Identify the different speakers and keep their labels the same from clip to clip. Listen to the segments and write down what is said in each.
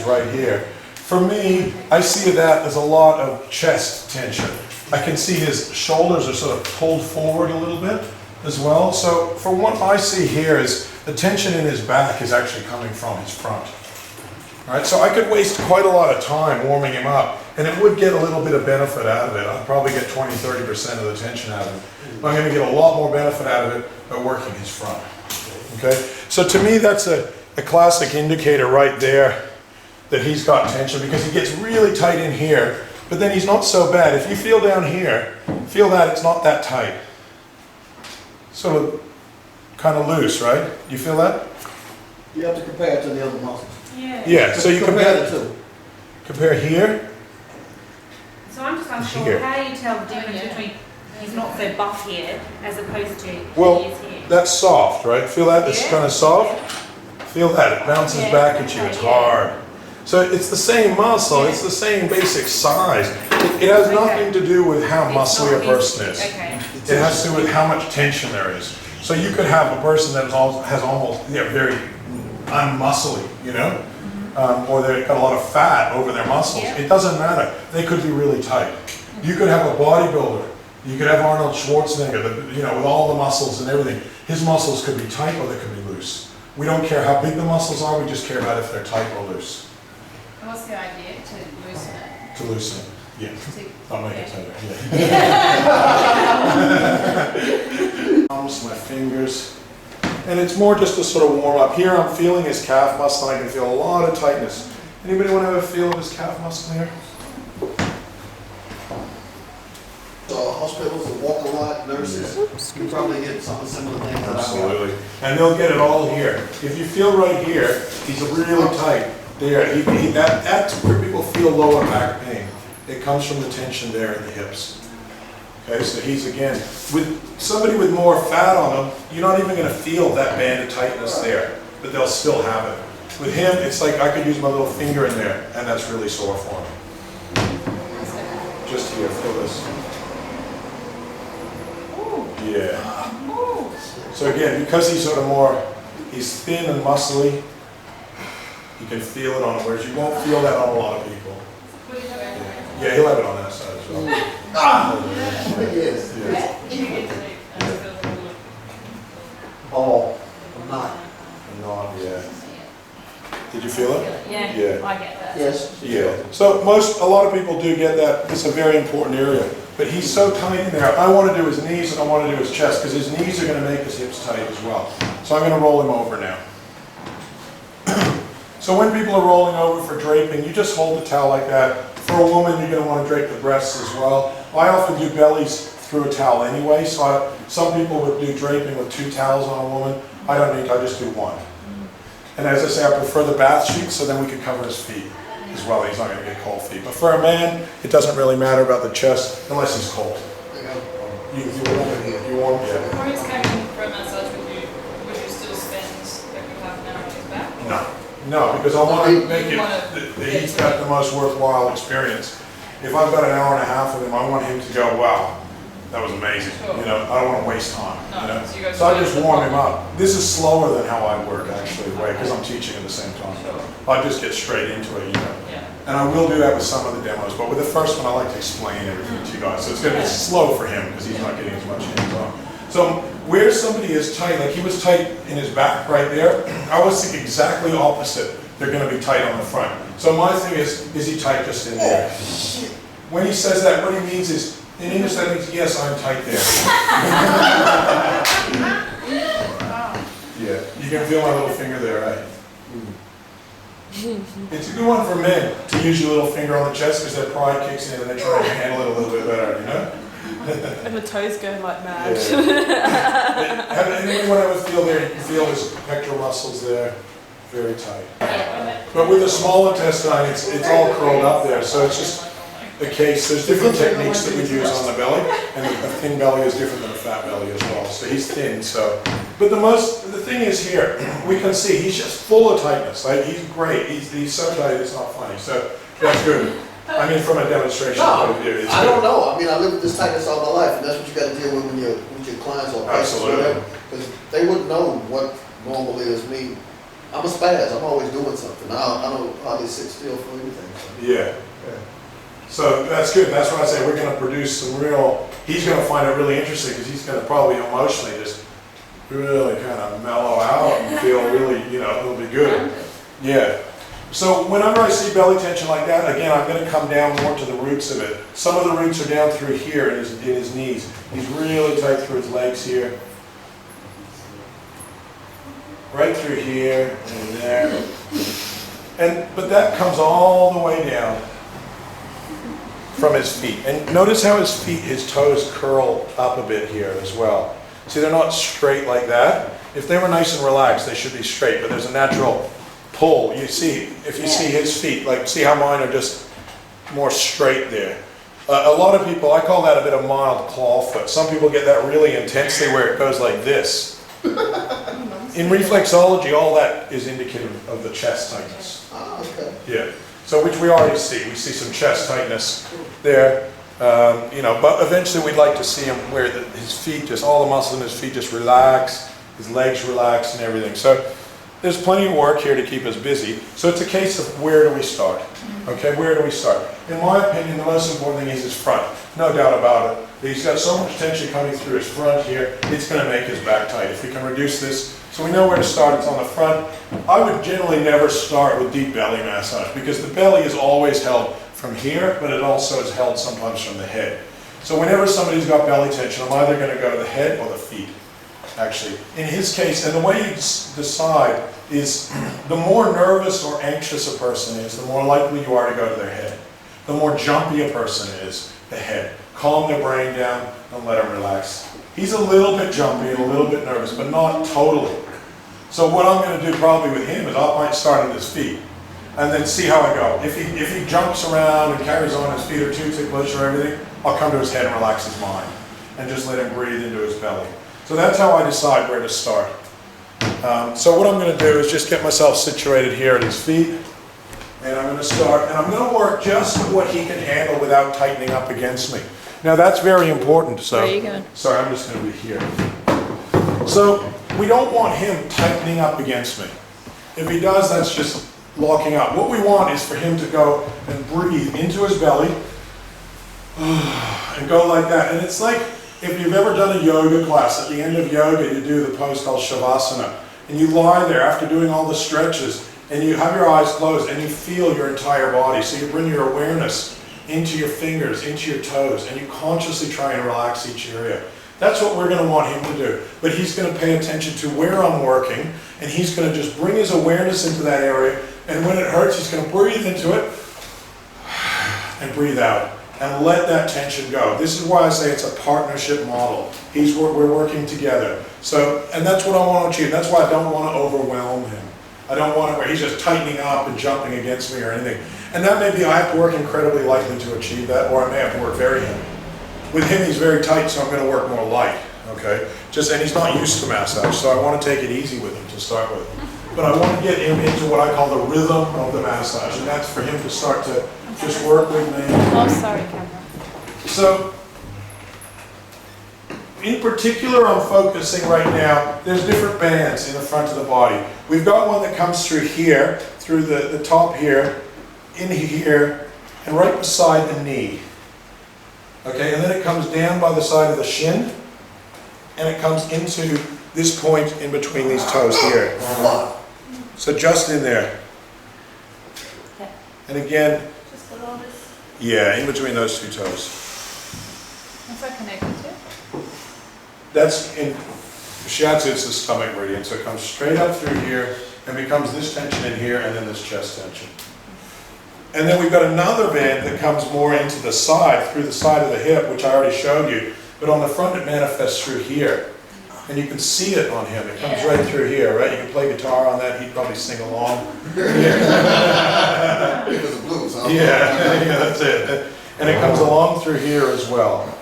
Speaker 1: right here. For me, I see that as a lot of chest tension. I can see his shoulders are sort of pulled forward a little bit as well. So for what I see here is the tension in his back is actually coming from his front. All right, so I could waste quite a lot of time warming him up, and it would get a little bit of benefit out of it. I'd probably get 20–30% of the tension out of it. But I'm going to get a lot more benefit out of it by working his front. Okay, so to me that's a classic indicator right there that he's got tension, because he gets really tight in here, but then he's not so bad. If you feel down here, feel that it's not that tight. Sort of kind of loose, right? You feel that?
Speaker 2: You have to compare it to the other muscles.
Speaker 1: Yeah, so you compare
Speaker 2: the two.
Speaker 1: Compare here.
Speaker 3: So I'm just unsure how you tell the difference between he's not so buff here as opposed to
Speaker 1: Well,
Speaker 3: he is here.
Speaker 1: that's soft, right? Feel that? It's kind of soft. Feel that? It bounces back at you. It's hard. So it's the same muscle. It's the same basic size. It has nothing to do with how muscly a person is. It has to do with how much tension there is. So you could have a person that has almost very unmuscly, you know, or they've got a lot of fat over their muscles. It doesn't matter. They could be really tight. You could have a bodybuilder. You could have Arnold Schwarzenegger, you know, with all the muscles and everything. His muscles could be tight or they could be loose. We don't care how big the muscles are. We just care about if they're tight or loose.
Speaker 4: What's the idea? To loosen it?
Speaker 1: To loosen it, yeah. I'll make it tighter, yeah. Arms, my fingers. And it's more just to sort of warm up. Here I'm feeling his calf muscle, and I can feel a lot of tightness. Anybody want to have a feel of his calf muscle here?
Speaker 2: Hospitals that walk a lot, nurses, you probably get some similar things.
Speaker 1: Absolutely. And they'll get it all here. If you feel right here, he's really tight. There, that's where people feel lower back pain. It comes from the tension there in the hips. Okay, so he's again, with somebody with more fat on them, you're not even going to feel that band of tightness there, but they'll still have it. With him, it's like I could use my little finger in there, and that's really sore for him. Just here, feel this. Yeah. So again, because he's sort of more, he's thin and muscly, you can feel it on him, whereas you won't feel that on a lot of people. Yeah, he'll have it on that side as well.
Speaker 2: Yes. Oh, I'm not.
Speaker 1: Yeah. Did you feel it?
Speaker 4: Yeah.
Speaker 1: Yeah.
Speaker 4: I get that.
Speaker 2: Yes.
Speaker 1: Yeah. So a lot of people do get that. It's a very important area. But he's so tight in there. I want to do his knees and I want to do his chest, because his knees are going to make his hips tight as well. So I'm going to roll him over now. So when people are rolling over for draping, you just hold the towel like that. For a woman, you're going to want to drape the breasts as well. I often do bellies through a towel anyway, so some people would do draping with 2 towels on a woman. I don't need to, I just do 1. And as I say, I prefer the bath sheet, so then we can cover his feet as well. He's not going to get cold feet. But for a man, it doesn't really matter about the chest unless he's cold. You warm it here. You warm it.
Speaker 4: Before he's coming for a massage with you, would you still spend every half an hour on his back?
Speaker 1: No, because I want to make it that he's got the most worthwhile experience. If I've got an hour and a half with him, I want him to go, wow, that was amazing. You know, I don't want to waste time. You know? So I just warm him up. This is slower than how I work actually, because I'm teaching at the same time. I just get straight into it, you know. And I will do that with some of the demos, but with the first one I like to explain everything to you guys. So it's going to be slow for him because he's not getting as much hands on. So where somebody is tight, like he was tight in his back right there, I was thinking exactly opposite. They're going to be tight on the front. So my thing is he tight just in there? When he says that, what he means is, in English that means, yes, I'm tight there. Yeah, you can feel my little finger there, right? It's a good one for men to use your little finger on the chest because their pride kicks in and they try to handle it a little bit better, you know?
Speaker 5: And the toes go like mad.
Speaker 1: Yeah. Have anyone ever feel there? You can feel his pectoral muscles there, very tight. But with the small intestine, it's all curled up there, so it's just the case. There's different techniques that we use on the belly, and a thin belly is different than a fat belly as well. So he's thin, so. But the thing is here, we can see he's just full of tightness. Like he's great. He's so tight it's not funny. So that's good. I mean, from a demonstration point of view, it's
Speaker 2: I
Speaker 1: good.
Speaker 2: don't know. I mean, I lived with this tightness all my life, and that's what you got to deal with with your clients or patients,
Speaker 1: Absolutely.
Speaker 2: because they wouldn't know what normal is. Me, I'm a spaz, I'm always doing something. I don't hardly sit still for anything.
Speaker 1: Yeah. So that's good. That's why I say we're going to produce some real, he's going to find it really interesting because he's going to probably emotionally just really kind of mellow out and feel really, it'll be good. Yeah. So whenever I see belly tension like that, again, I'm going to come down more to the roots of it. Some of the roots are down through here in his knees. He's really tight through his legs here. Right through here and there. But that comes all the way down from his feet. And notice how his toes curl up a bit here as well. See, they're not straight like that. If they were nice and relaxed, they should be straight, but there's a natural pull. You see, if you see his feet, like see how mine are just more straight there. A lot of people, I call that a bit of mild claw foot. Some people get that really intensely where it goes like this. In reflexology, all that is indicative of the chest tightness.
Speaker 2: Oh, okay.
Speaker 1: Yeah. So which we already see. We see some chest tightness there. But eventually we'd like to see him where his feet, just all the muscles in his feet just relax, his legs relax and everything. So there's plenty of work here to keep us busy. So it's a case of where do we start? Okay, where do we start? In my opinion, the most important thing is his front. No doubt about it. He's got so much tension coming through his front here, it's going to make his back tight. If we can reduce this, so we know where to start, it's on the front. I would generally never start with deep belly massage because the belly is always held from here, but it also is held sometimes from the head. So whenever somebody's got belly tension, I'm either going to go to the head or the feet, actually. In his case, and the way you decide is the more nervous or anxious a person is, the more likely you are to go to their head. The more jumpy a person is, the head. Calm their brain down and let them relax. He's a little bit jumpy and a little bit nervous, but not totally. So what I'm going to do probably with him is I might start at his feet and then see how I go. If he jumps around and carries on, his feet are too ticklish or everything, I'll come to his head and relax his mind and just let him breathe into his belly. So that's how I decide where to start. So what I'm going to do is just get myself situated here at his feet, and I'm going to start, and I'm going to work just what he can handle without tightening up against me. Now that's very important. So,
Speaker 5: Where are you going?
Speaker 1: Sorry, I'm just going to be here. So we don't want him tightening up against me. If he does, that's just locking up. What we want is for him to go and breathe into his belly and go like that. And it's like if you've ever done a yoga class, at the end of yoga you do the pose called Shavasana. And you lie there after doing all the stretches and you have your eyes closed and you feel your entire body. So you bring your awareness into your fingers, into your toes, and you consciously try and relax each area. That's what we're going to want him to do. But he's going to pay attention to where I'm working, and he's going to just bring his awareness into that area, and when it hurts, he's going to breathe into it and breathe out and let that tension go. This is why I say it's a partnership model. We're working together. So, and that's what I want to achieve. That's why I don't want to overwhelm him. I don't want it where he's just tightening up and jumping against me or anything. And that may be, I have to work incredibly lightly to achieve that, or I may have to work very heavy. With him, he's very tight, so I'm going to work more light, okay? And he's not used to massage, so I want to take it easy with him to start with. But I want to get him into what I call the rhythm of the massage, and that's for him to start to just work with me.
Speaker 5: Oh, sorry, camera.
Speaker 1: So, in particular, I'm focusing right now, there's different bands in the front of the body. We've got one that comes through here, through the top here, in here, and right beside the knee. Okay, and then it comes down by the side of the shin, and it comes into this point in between these toes here. So just in there. And again,
Speaker 3: Just below this.
Speaker 1: yeah, in between those two toes.
Speaker 4: What's that connected to?
Speaker 1: That's in shiatsu, it's the stomach meridian, so it comes straight up through here and becomes this tension in here and then this chest tension. And then we've got another band that comes more into the side, through the side of the hip, which I already showed you, but on the front it manifests through here. And you can see it on him, it comes right through here, right? You can play guitar on that, he'd probably sing along.
Speaker 2: It was the blues, huh?
Speaker 1: Yeah, that's it. And it comes along through here as well.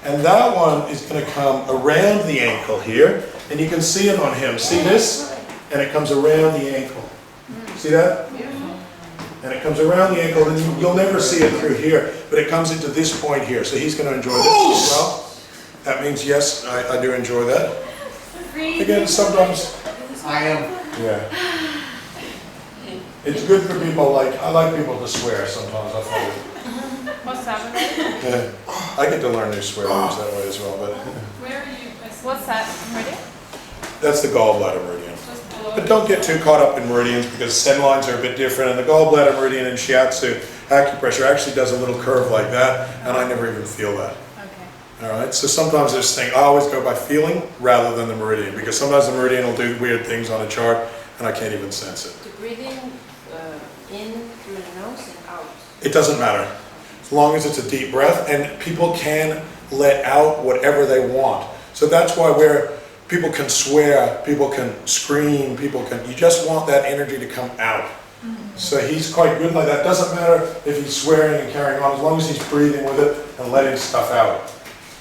Speaker 1: And that one is going to come around the ankle here, and you can see it on him. See this? And it comes around the ankle. See that? And it comes around the ankle, and you'll never see it through here, but it comes into this point here. So he's going to enjoy this as well. That means, yes, I do enjoy that. Again, sometimes.
Speaker 2: I am.
Speaker 1: Yeah. It's good for people I like people to swear sometimes, I find it.
Speaker 5: What's that?
Speaker 1: Yeah. I get to learn new swear words that way as well, but
Speaker 4: Where are you placing?
Speaker 5: What's that? Ready?
Speaker 1: that's the gallbladder meridian.
Speaker 4: Just below.
Speaker 1: But don't get too caught up in meridians because send lines are a bit different, and the gallbladder meridian in shiatsu acupressure actually does a little curve like that, and I never even feel that.
Speaker 5: Okay.
Speaker 1: All right, so sometimes this thing, I always go by feeling rather than the meridian, because sometimes the meridian will do weird things on a chart, and I can't even sense it.
Speaker 6: The breathing in through the nose and out.
Speaker 1: It doesn't matter, as long as it's a deep breath, and people can let out whatever they want. So that's why where people can swear, people can scream, you just want that energy to come out. So he's quite good like that. Doesn't matter if he's swearing and carrying on, as long as he's breathing with it and letting stuff out.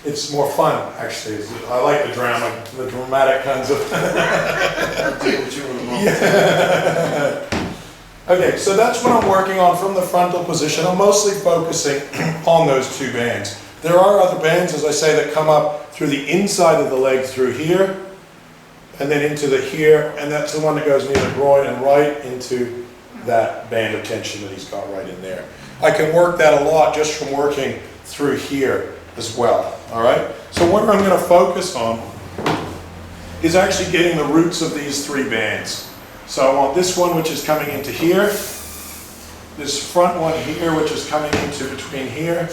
Speaker 1: It's more fun, actually. I like the drama, the dramatic kinds of.
Speaker 2: I'll deal with you in a moment.
Speaker 1: Yeah. Okay, so that's what I'm working on from the frontal position. I'm mostly focusing on those two bands. There are other bands, as I say, that come up through the inside of the leg through here, and then into the here, and that's the one that goes near the groin and right into that band of tension that he's got right in there. I can work that a lot just from working through here as well, all right? So what I'm going to focus on is actually getting the roots of these three bands. So I want this one, which is coming into here, this front one here, which is coming into between here,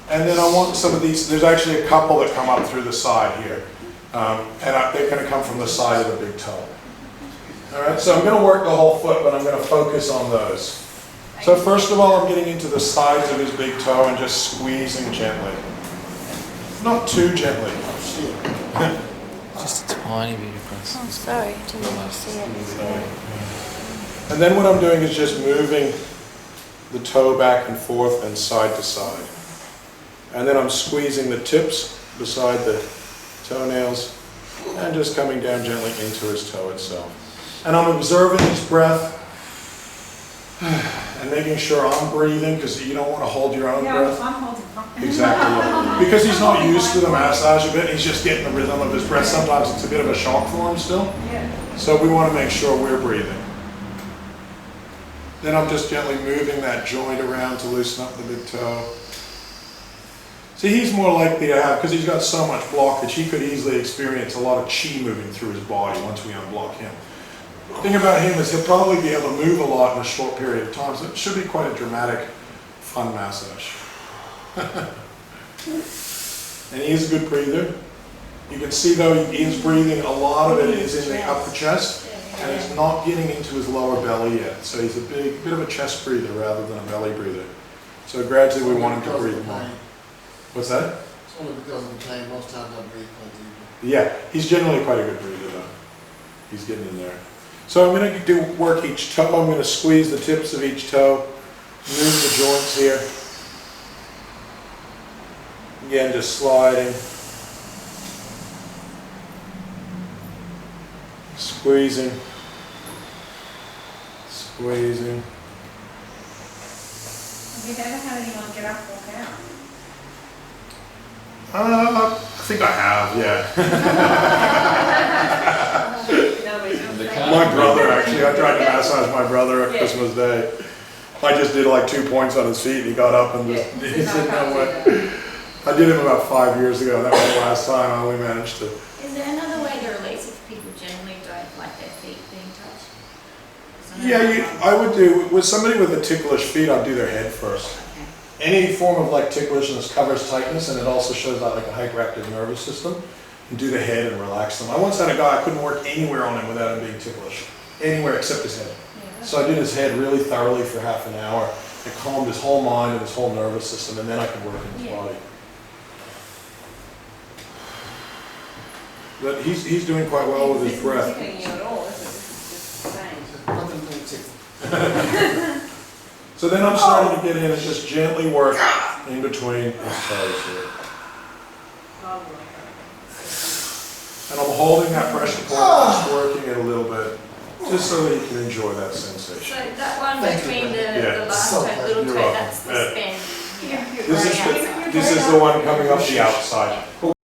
Speaker 1: and then I want some of these, there's actually a couple that come up through the side here, they're going to come from the side of the big toe. All right, so I'm going to work the whole foot, but I'm going to focus on those. So first of all, I'm getting into the sides of his big toe and just squeezing gently. Not too gently.
Speaker 7: Just a tiny bit across.
Speaker 6: Oh, sorry, didn't see it.
Speaker 1: And then what I'm doing is just moving the toe back and forth and side to side. And then I'm squeezing the tips beside the toenails and just coming down gently into his toe itself. And I'm observing his breath and making sure I'm breathing, because you don't want to hold your own breath.
Speaker 3: I'm holding on.
Speaker 1: Exactly. Yeah. Because he's not used to the massage a bit, he's just getting the rhythm of his breath. Sometimes it's a bit of a shock for him still.
Speaker 3: Yeah.
Speaker 1: So we want to make sure we're breathing. Then I'm just gently moving that joint around to loosen up the big toe. See, he's more likely to have, because he's got so much blockage, he could easily experience a lot of chi moving through his body once we unblock him. The thing about him is he'll probably be able to move a lot in a short period of time, so it should be quite a dramatic, fun massage. And he is a good breather. You can see though he is breathing, a lot of it is in the upper chest, and he's not getting into his lower belly yet. So he's a bit of a chest breather rather than a belly breather. So gradually we want him to breathe more. What's that?
Speaker 8: It's only because of the pain. Most times I breathe quite deeply.
Speaker 1: Yeah, he's generally quite a good breather though. He's getting in there. So I'm going to work each toe. I'm going to squeeze the tips of each toe, move the joints here. Again, just sliding. Squeezing. Squeezing.
Speaker 3: Have you ever had anyone get up and walk out?
Speaker 1: I think I have, yeah. My brother, actually, I tried to massage my brother on Christmas Day. I just did like 2 points on his feet and he got up and just, he said, no way. I did him about 5 years ago. That was the last time I only managed to.
Speaker 6: Is there another way to release if people generally don't like their feet being touched?
Speaker 1: Yeah, I would do, with somebody with a ticklish feet, I'd do their head first. Any form of like ticklishness covers tightness, and it also shows out like a hyperactive nervous system. And do the head and relax them. I once had a guy, I couldn't work anywhere on him without him being ticklish. Anywhere except his head. So I did his head really thoroughly for half an hour. It calmed his whole mind and his whole nervous system, and then I could work in his body. But he's doing quite well with his breath. So then I'm starting to get in and just gently work in between his toes here. And I'm holding that pressure point, just working it a little bit, just so that you can enjoy that sensation.
Speaker 6: So that one between the last toe, little toe, that's the span.
Speaker 1: This is the one coming up the outside. But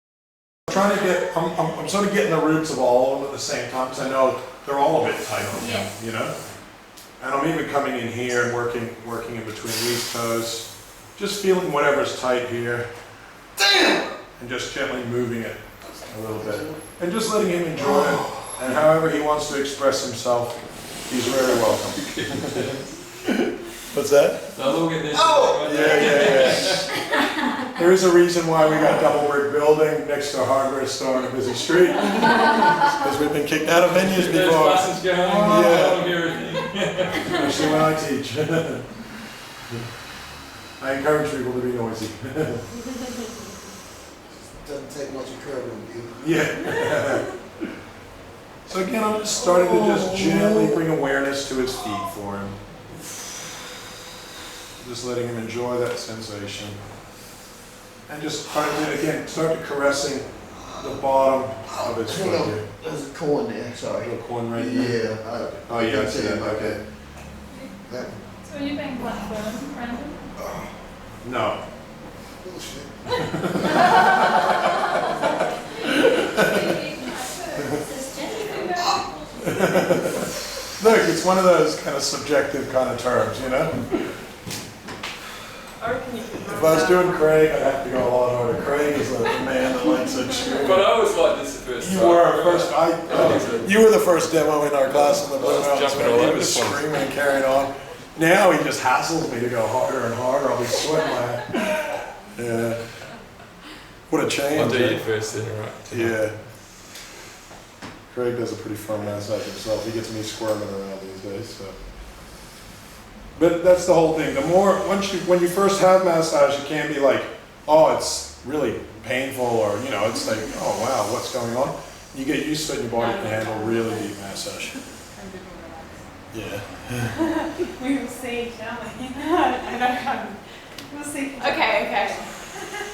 Speaker 1: I'm trying to get, I'm sort of getting the roots of all of them at the same time, because I know they're all a bit tight on him, you know? And I'm even coming in here and working in between these toes. Just feeling whatever's tight here.
Speaker 2: Damn!
Speaker 1: And just gently moving it a little bit. And just letting him enjoy it. And however he wants to express himself, he's very welcome. What's that?
Speaker 7: Now look at this.
Speaker 2: Oh!
Speaker 1: Yeah. There is a reason why we got double brick building next to a hardware store on a busy street. Because we've been kicked out of venues
Speaker 7: There's
Speaker 1: before.
Speaker 7: classes going on.
Speaker 1: Yeah.
Speaker 7: I don't hear anything.
Speaker 1: Especially when I teach. I encourage people to be noisy.
Speaker 8: Doesn't take much encouragement, you.
Speaker 1: Yeah. So again, I'm just starting to just gently bring awareness to his feet for him. Just letting him enjoy that sensation. And just start caressing the bottom of his
Speaker 8: Hang
Speaker 1: foot
Speaker 8: on.
Speaker 1: here.
Speaker 8: There's a corn there,
Speaker 1: A
Speaker 8: sorry.
Speaker 1: little corn right there.
Speaker 8: Yeah.
Speaker 1: Oh yeah, I see that, okay.
Speaker 8: That
Speaker 4: So are you being quite firm, Brandon?
Speaker 1: No.
Speaker 8: bullshit.
Speaker 1: Look, it's one of those kind of subjective kind of terms, you know?
Speaker 4: I reckon you could.
Speaker 1: If I was doing Craig, I'd have to go a lot harder. Craig is the man that likes to extreme.
Speaker 7: But I was like this at first.
Speaker 1: You were our first. You were the first demo in our class in the Blue
Speaker 7: I was
Speaker 1: Mountains.
Speaker 7: jumping
Speaker 1: Man.
Speaker 7: all
Speaker 1: He
Speaker 7: over
Speaker 1: was
Speaker 7: the place.
Speaker 1: screaming and carrying on. Now he just hassles me to go harder and harder. I'll be sweating my. Yeah. What a change.
Speaker 7: I'll do
Speaker 1: eh?
Speaker 7: you first then, alright?
Speaker 1: Yeah. Craig does a pretty firm massage himself. He gets me squirming around these days. So. But that's the whole thing. The more when you first have massage, it can be like, oh, it's really painful, or it's like, oh wow, what's going on? You get used to it, and your body can handle really deep massage. Yeah.
Speaker 3: We will see, shall we? I don't. We'll see.
Speaker 5: Okay.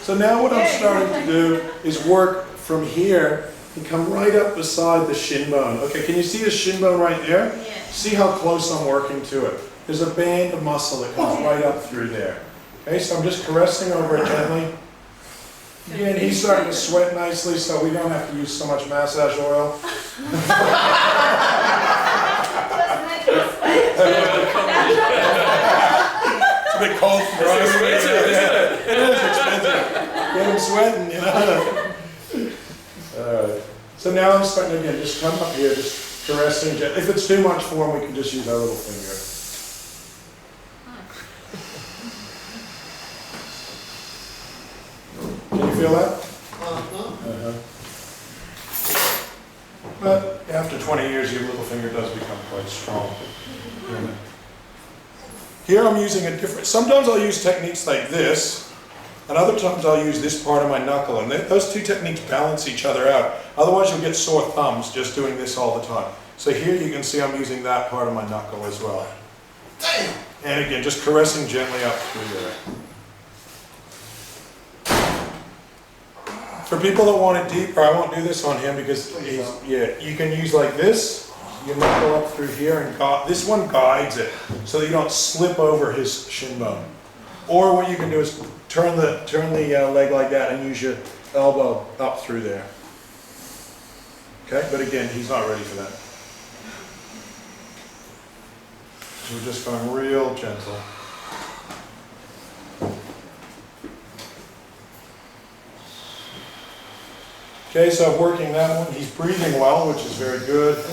Speaker 1: So now what I'm starting to do is work from here and come right up beside the shin bone. Okay, can you see the shin bone right there?
Speaker 6: Yeah.
Speaker 1: See how close I'm working to it. There's a band of muscle that comes right up through there. Okay, so I'm just caressing over it gently. Again, he's starting to sweat nicely, so we don't have to use so much massage oil. It's a bit cold for us.
Speaker 7: It's expensive, isn't it?
Speaker 1: It is expensive. Get him sweating, Alright. So now I'm starting to, again, just come up here, just caressing gently. If it's too much for him, we can just use our little finger. Can you feel that? Uh-huh. But after 20 years, your little finger does become quite strong. Here I'm using a different, sometimes I'll use techniques like this, and other times I'll use this part of my knuckle, and those two techniques balance each other out. Otherwise you'll get sore thumbs just doing this all the time. So here you can see I'm using that part of my knuckle as well.
Speaker 2: Damn!
Speaker 1: And again, just caressing gently up through there. For people that want it deeper, I won't do this on him because you can use like this. You knuckle up through here, and this one guides it so that you don't slip over his shin bone. Or what you can do is turn the leg like that and use your elbow up through there. Okay, but again, he's not ready for that. We're just going real gentle. Okay, so I'm working that one. He's breathing well, which is very good.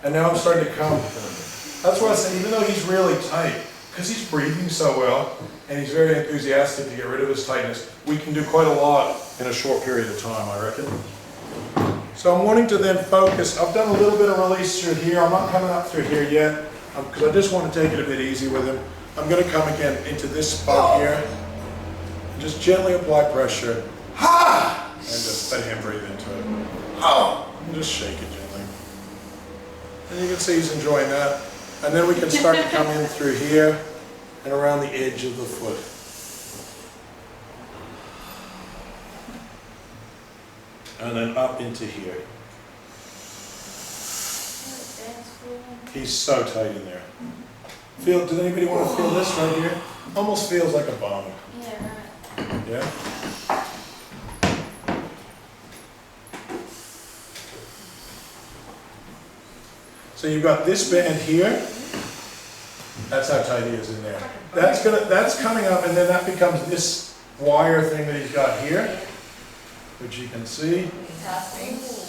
Speaker 1: And now I'm starting to come. That's why I say, even though he's really tight, because he's breathing so well, and he's very enthusiastic to get rid of his tightness, we can do quite a lot in a short period of time, I reckon. So I'm wanting to then focus. I've done a little bit of release through here. I'm not coming up through here yet, because I just want to take it a bit easy with him. I'm going to come again into this spot here. And just gently apply pressure.
Speaker 2: Ha!
Speaker 1: And just let him breathe into it.
Speaker 2: Oh!
Speaker 1: And just shake it gently. And you can see he's enjoying that. And then we can start to come in through here and around the edge of the foot. And then up into here. He's so tight in there. Does anybody want to feel this right here? Almost feels like a bone.
Speaker 6: Yeah, right.
Speaker 1: Yeah? So you've got this band here, That's how tight he is in there. That's coming up, and then that becomes this wire thing that he's got here, which you can see.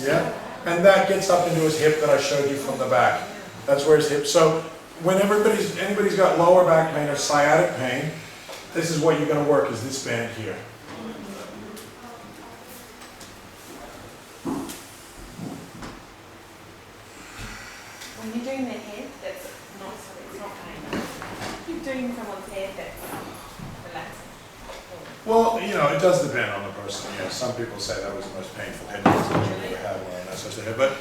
Speaker 1: Yeah, and that gets up into his hip that I showed you from the back. That's where his hip. So when anybody's got lower back pain or sciatic pain, this is what you're going to work, is this band here.
Speaker 3: When you're doing their head, that's not so it's not pain. You're doing someone's head that's relaxing.
Speaker 1: Well, you know, it does depend on the person. Yeah, some people say that was the most painful head massage you've ever had when I massaged their head, but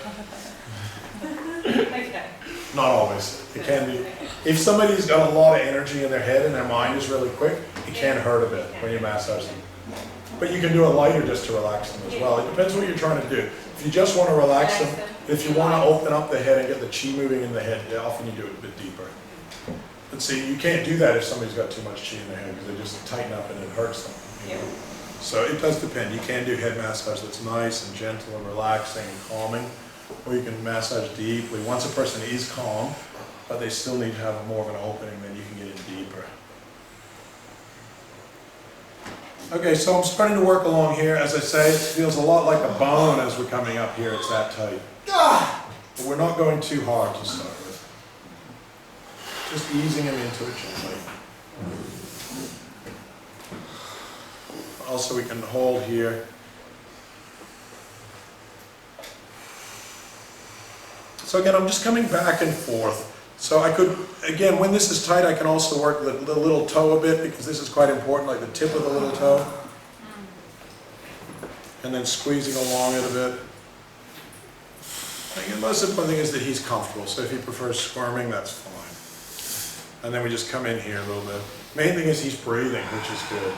Speaker 3: Okay.
Speaker 1: not always. It can be. If somebody's got a lot of energy in their head and their mind is really quick, it can hurt a bit when you massage them. But you can do it lighter just to relax them as well. It depends what you're trying to do. If you just want to relax them, if you want to open up the head and get the chi moving in the head, often you do it a bit deeper. But see, you can't do that if somebody's got too much chi in their head because they just tighten up and it hurts them. You know? So it does depend. You can do head massage that's nice and gentle and relaxing and calming, or you can massage deeply. Once a person is calm, but they still need to have more of an opening, then you can get in deeper. Okay, so I'm starting to work along here. As I say, it feels a lot like a bone as we're coming up here. It's that tight. But we're not going too hard to start with. Just easing him into it gently. Also, we can hold here. So again, I'm just coming back and forth. So I could, again, when this is tight, I can also work the little toe a bit because this is quite important, like the tip of the little toe. And then squeezing along it a bit. I think the most important thing is that he's comfortable. So if he prefers squirming, that's fine. And then we just come in here a little bit. Main thing is he's breathing, which is good.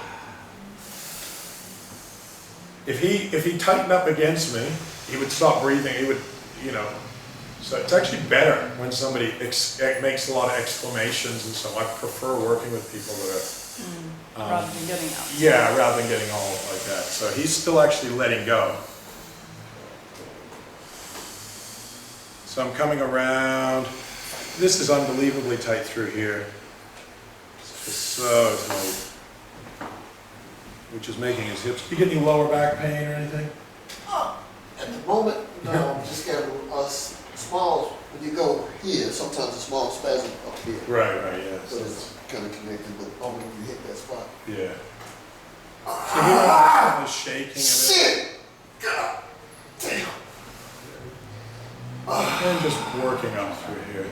Speaker 1: If he tightened up against me, he would stop breathing. He would, you know. So it's actually better when somebody makes a lot of exclamations, and so I prefer working with people that are
Speaker 5: Rather than getting out.
Speaker 1: yeah, rather than getting all like that. So he's still actually letting go. So I'm coming around. This is unbelievably tight through here. It's so tight, which is making his hips. Do you get any lower back pain or anything?
Speaker 8: At the moment, no, just got a small, when you go here, sometimes a small spasm up here.
Speaker 1: Right, yeah.
Speaker 8: So it's kind of connected, but only when you hit that spot.
Speaker 1: Yeah. So here I'm shaking a bit.
Speaker 8: Shit! God damn!
Speaker 1: And just working up through here.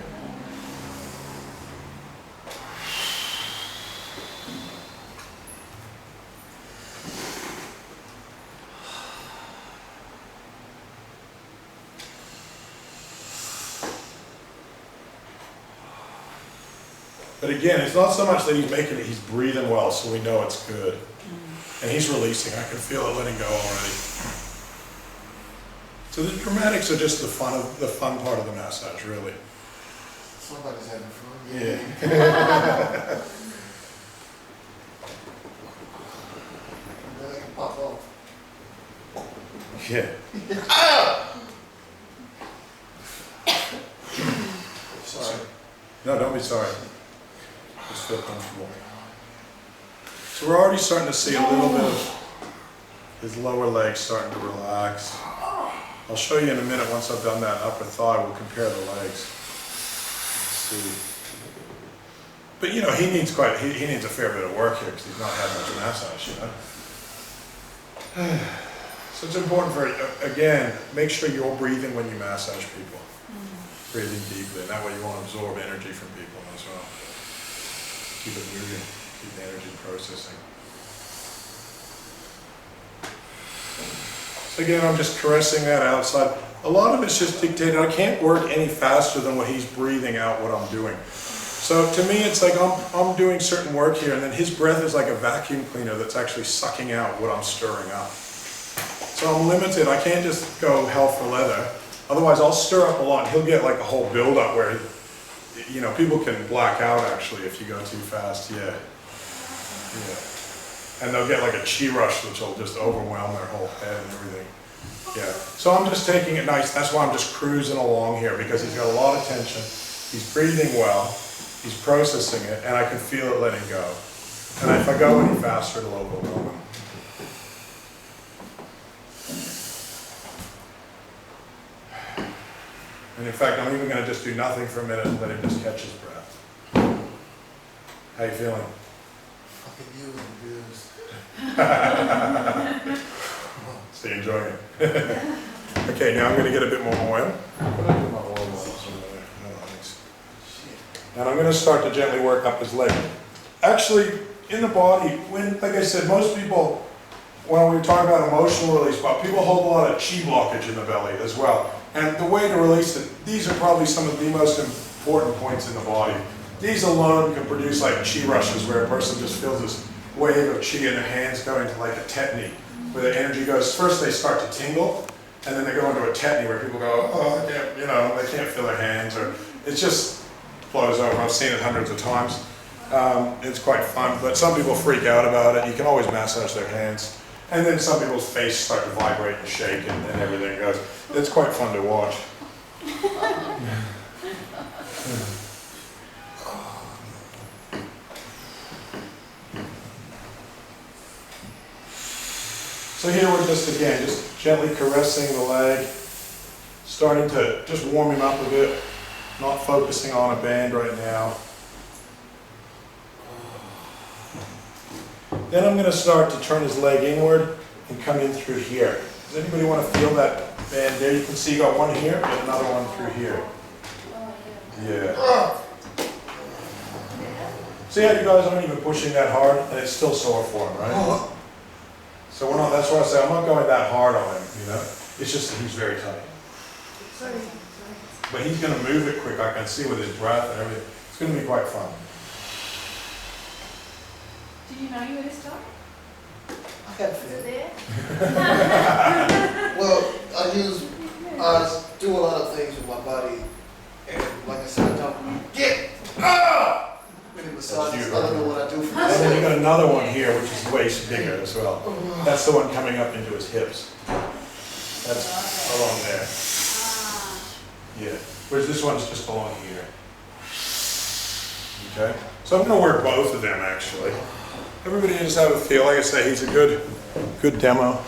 Speaker 1: But again, it's not so much that he's making it, he's breathing well, so we know it's good. And he's releasing, I can feel it letting go already. So the dramatics are just the fun part of the massage, really.
Speaker 8: Somebody's having fun.
Speaker 1: Yeah.
Speaker 8: And then I can pop off.
Speaker 1: Yeah.
Speaker 8: Sorry.
Speaker 1: No, don't be sorry. Just feel comfortable. So we're already starting to see a little bit of his lower legs starting to relax. I'll show you in a minute once I've done that upper thigh. We'll compare the legs. Let's see. But you know, he needs a fair bit of work here because he's not had much massage, you know. So it's important again, make sure you're breathing when you massage people. Breathing deeply, and that way you won't absorb energy from people as well. Keep it moving, keep the energy processing. So again, I'm just caressing that outside. A lot of it's just dictated. I can't work any faster than what he's breathing out what I'm doing. So to me, it's like I'm doing certain work here, and then his breath is like a vacuum cleaner that's actually sucking out what I'm stirring up. So I'm limited. I can't just go hell for leather. Otherwise, I'll stir up a lot, and he'll get like a whole buildup where, you know, people can black out actually if you go too fast. Yeah. And they'll get like a chi rush, which will just overwhelm their whole head and everything. Yeah. So I'm just taking it nice. That's why I'm just cruising along here because he's got a lot of tension. He's breathing well. He's processing it, and I can feel it letting go. And if I go any faster, it'll overwhelm him. And in fact, I'm even going to just do nothing for a minute and let him just catch his breath. How you feeling?
Speaker 8: Fucking used.
Speaker 1: So you enjoying it? Okay, now I'm going to get a bit more oil. What did I do my oil balls over there? No, thanks. And I'm going to start to gently work up his leg. Actually, in the body, like I said, most people, when we talk about emotional release, but people hold a lot of chi blockage in the belly as well. And the way to release it, these are probably some of the most important points in the body. These alone can produce like chi rushes, where a person just feels this wave of chi in their hands going to like a tetany, where the energy goes, first they start to tingle, and then they go into a tetany where people go, oh, I can't, you know, they can't feel their hands, or it just blows over. I've seen it hundreds of times. It's quite fun, but some people freak out about it. You can always massage their hands. And then some people's face start to vibrate and shake and everything goes. It's quite fun to watch. So here we're just gently caressing the leg, starting to just warm him up a bit, not focusing on a band right now. Then I'm going to start to turn his leg inward and come in through here. Does anybody want to feel that band there? You can see you got one here and another one through here. Yeah. See how you guys aren't even pushing that hard and it's still sore for him, right? So we're not, that's why I say I'm not going that hard on him, you know? It's just that he's very tight. But he's going to move it quick, I can see with his breath and everything. It's going to be quite fun.
Speaker 3: Did you know you were this time?
Speaker 8: I got a
Speaker 3: Was it
Speaker 8: feeling.
Speaker 3: there?
Speaker 8: Well, I do a lot of things with my body, and like I said, I don't get many massages. I don't know what I do for
Speaker 1: And then you
Speaker 8: myself.
Speaker 1: got another one here, which is way bigger as well. That's the one coming up into his hips. That's along there. Yeah. Whereas this one's just along here. Okay. So I'm going to work both of them actually. Everybody just have a feel. Like I say, he's a good demo.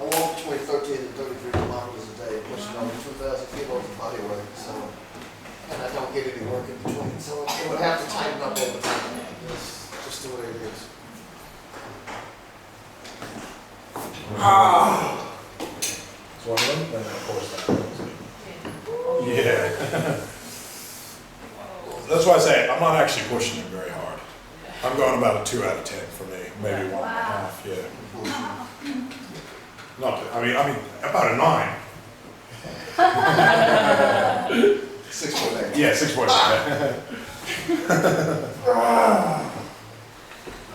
Speaker 8: I walk between 13 and 33 kilometers a day, pushing over 2,000 kilos of body weight, so, and I don't get any work in between, so it would have to tighten up over time. It's just the way it is.
Speaker 1: It's one of them, then of course that. Yeah. That's why I say I'm not actually pushing him very hard. I'm going about a 2 out of 10 for me, maybe 1.5. Yeah. Not. I mean, about a 9.
Speaker 8: 6.8.
Speaker 1: Yeah, 6.8.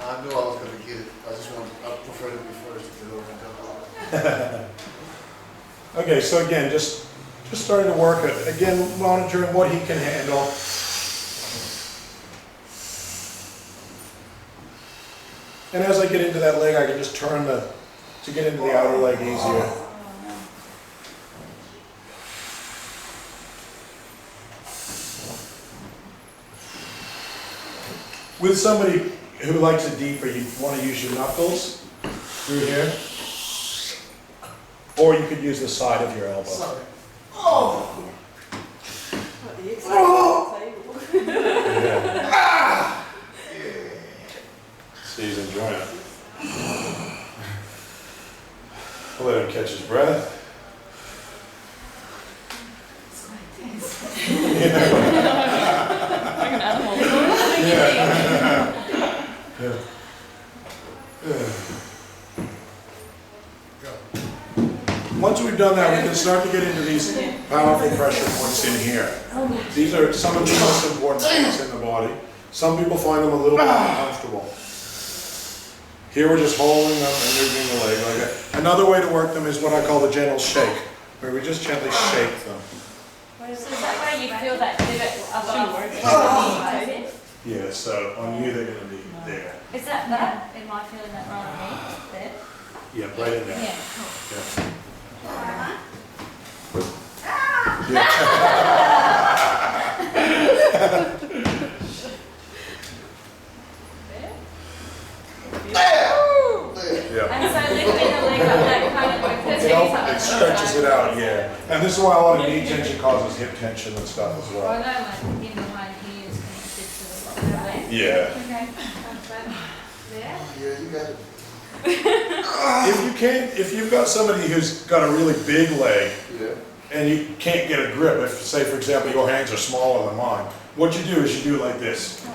Speaker 8: I knew I was going to get it. I prefer to be first to get over and done.
Speaker 1: Okay, so again, just starting to work it. Again, monitoring what he can handle. And as I get into that leg, I can just turn to get into the outer leg easier. With somebody who likes it deeper, you want to use your knuckles through here. Or you could use the side of your elbow.
Speaker 8: Sorry.
Speaker 1: Yeah. See, he's enjoying it. I'll let him catch his breath.
Speaker 4: Like an animal.
Speaker 1: Yeah. Once we've done that, we can start to get into these powerful pressure points in here. These are some of the most important points in the body. Some people find them a little bit uncomfortable. Here we're just holding them and moving the leg like that. Another way to work them is what I call the gentle shake, where we just gently shake them.
Speaker 6: So is that where you feel that pivot above?
Speaker 1: Yeah, so on you they're going to be there.
Speaker 6: Is that? Am I feeling that right underneath there?
Speaker 1: Yeah, right in there.
Speaker 6: Yeah.
Speaker 1: Yeah.
Speaker 6: And so lifting the leg up, that kind of
Speaker 1: It stretches it out, yeah. And this is why a lot of knee tension causes hip tension and stuff as
Speaker 6: Well, I
Speaker 1: well.
Speaker 6: know my in behind here is connected to the bottom leg.
Speaker 1: Yeah.
Speaker 6: Okay. There.
Speaker 8: Yeah, you got it.
Speaker 1: If you've got somebody who's got a really big leg
Speaker 8: Yeah.
Speaker 1: and you can't get a grip, if say for example your hands are smaller than mine, what you do is you do it like this.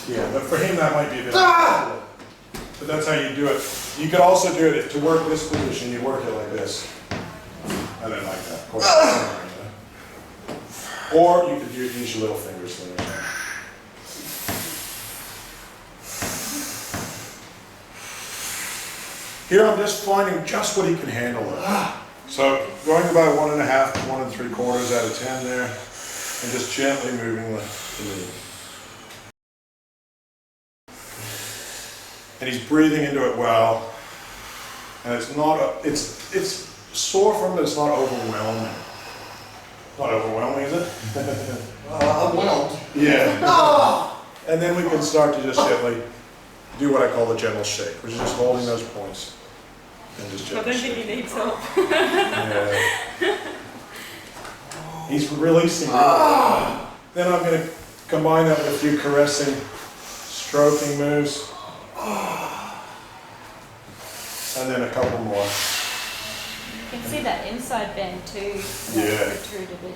Speaker 1: Yeah, but for him that might be a bit. But that's how you do it. You could also do it to work this position. You work it like this, and then like that. Of course, or you could use your little fingers. Here I'm just finding just what he can handle. So going about 1.5 to 1 3/4 out of 10 there, and just gently moving the knee. And he's breathing into it well. And it's not, it's sore from it, it's not overwhelming. Not overwhelming, is it?
Speaker 8: I'm whelmed.
Speaker 1: Yeah. And then we can start to just gently do what I call the gentle shake, which is just holding those points and just
Speaker 4: I
Speaker 1: gently
Speaker 4: don't think he
Speaker 1: shake.
Speaker 4: needs help.
Speaker 1: Yeah. He's releasing. Then I'm going to combine that with a few caressing, stroking moves. And then a couple more.
Speaker 6: You can see that inside bend too.
Speaker 1: Yeah.
Speaker 6: Protrude a bit.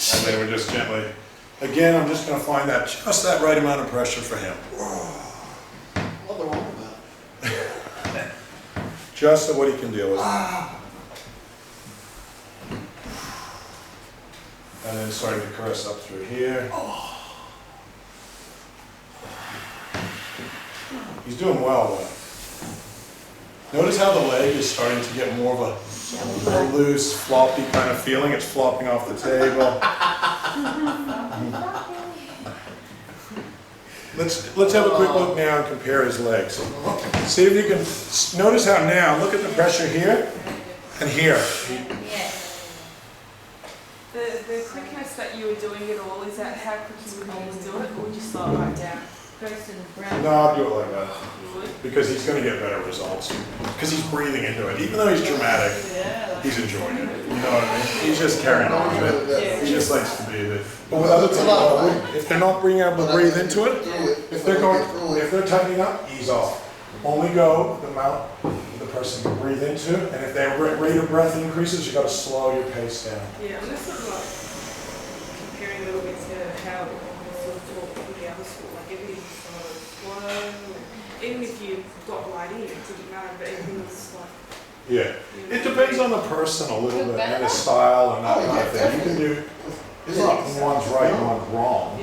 Speaker 1: And then we're just gently, again, I'm just going to find that just that right amount of pressure for him.
Speaker 8: What the wrong about it?
Speaker 1: Just so what he can deal with. And then starting to caress up through here. He's doing well though. Notice how the leg is starting to get more of a loose, floppy kind of feeling. It's flopping off the table. Let's have a quick look now and compare his legs. See if you can notice how now, look at the pressure here and here.
Speaker 6: Yeah.
Speaker 3: The quickness that you were doing it all, is that how quick you would always do it, or would you slow it right down?
Speaker 6: Goes to the ground.
Speaker 1: No, I'll do it like that.
Speaker 3: You would?
Speaker 1: Because he's going to get better results. Because he's breathing into it. Even though he's dramatic, he's enjoying it. You know what I mean? He's just carrying on with it. He just likes to be a bit. But with other people, if they're not being able to breathe into it, if they're tightening up, ease off. Only go the amount the person can breathe into, and if their rate of breath increases, you've got to slow your pace down.
Speaker 3: Yeah, I'm just sort of like comparing a little bit to how we sort of taught with the other school, like everything's sort of slow. Even if you got right in, it didn't matter, but everything was like.
Speaker 1: Yeah. It depends on the person a little bit, and his style and that kind of thing. You can do, it's not one's right and one's wrong.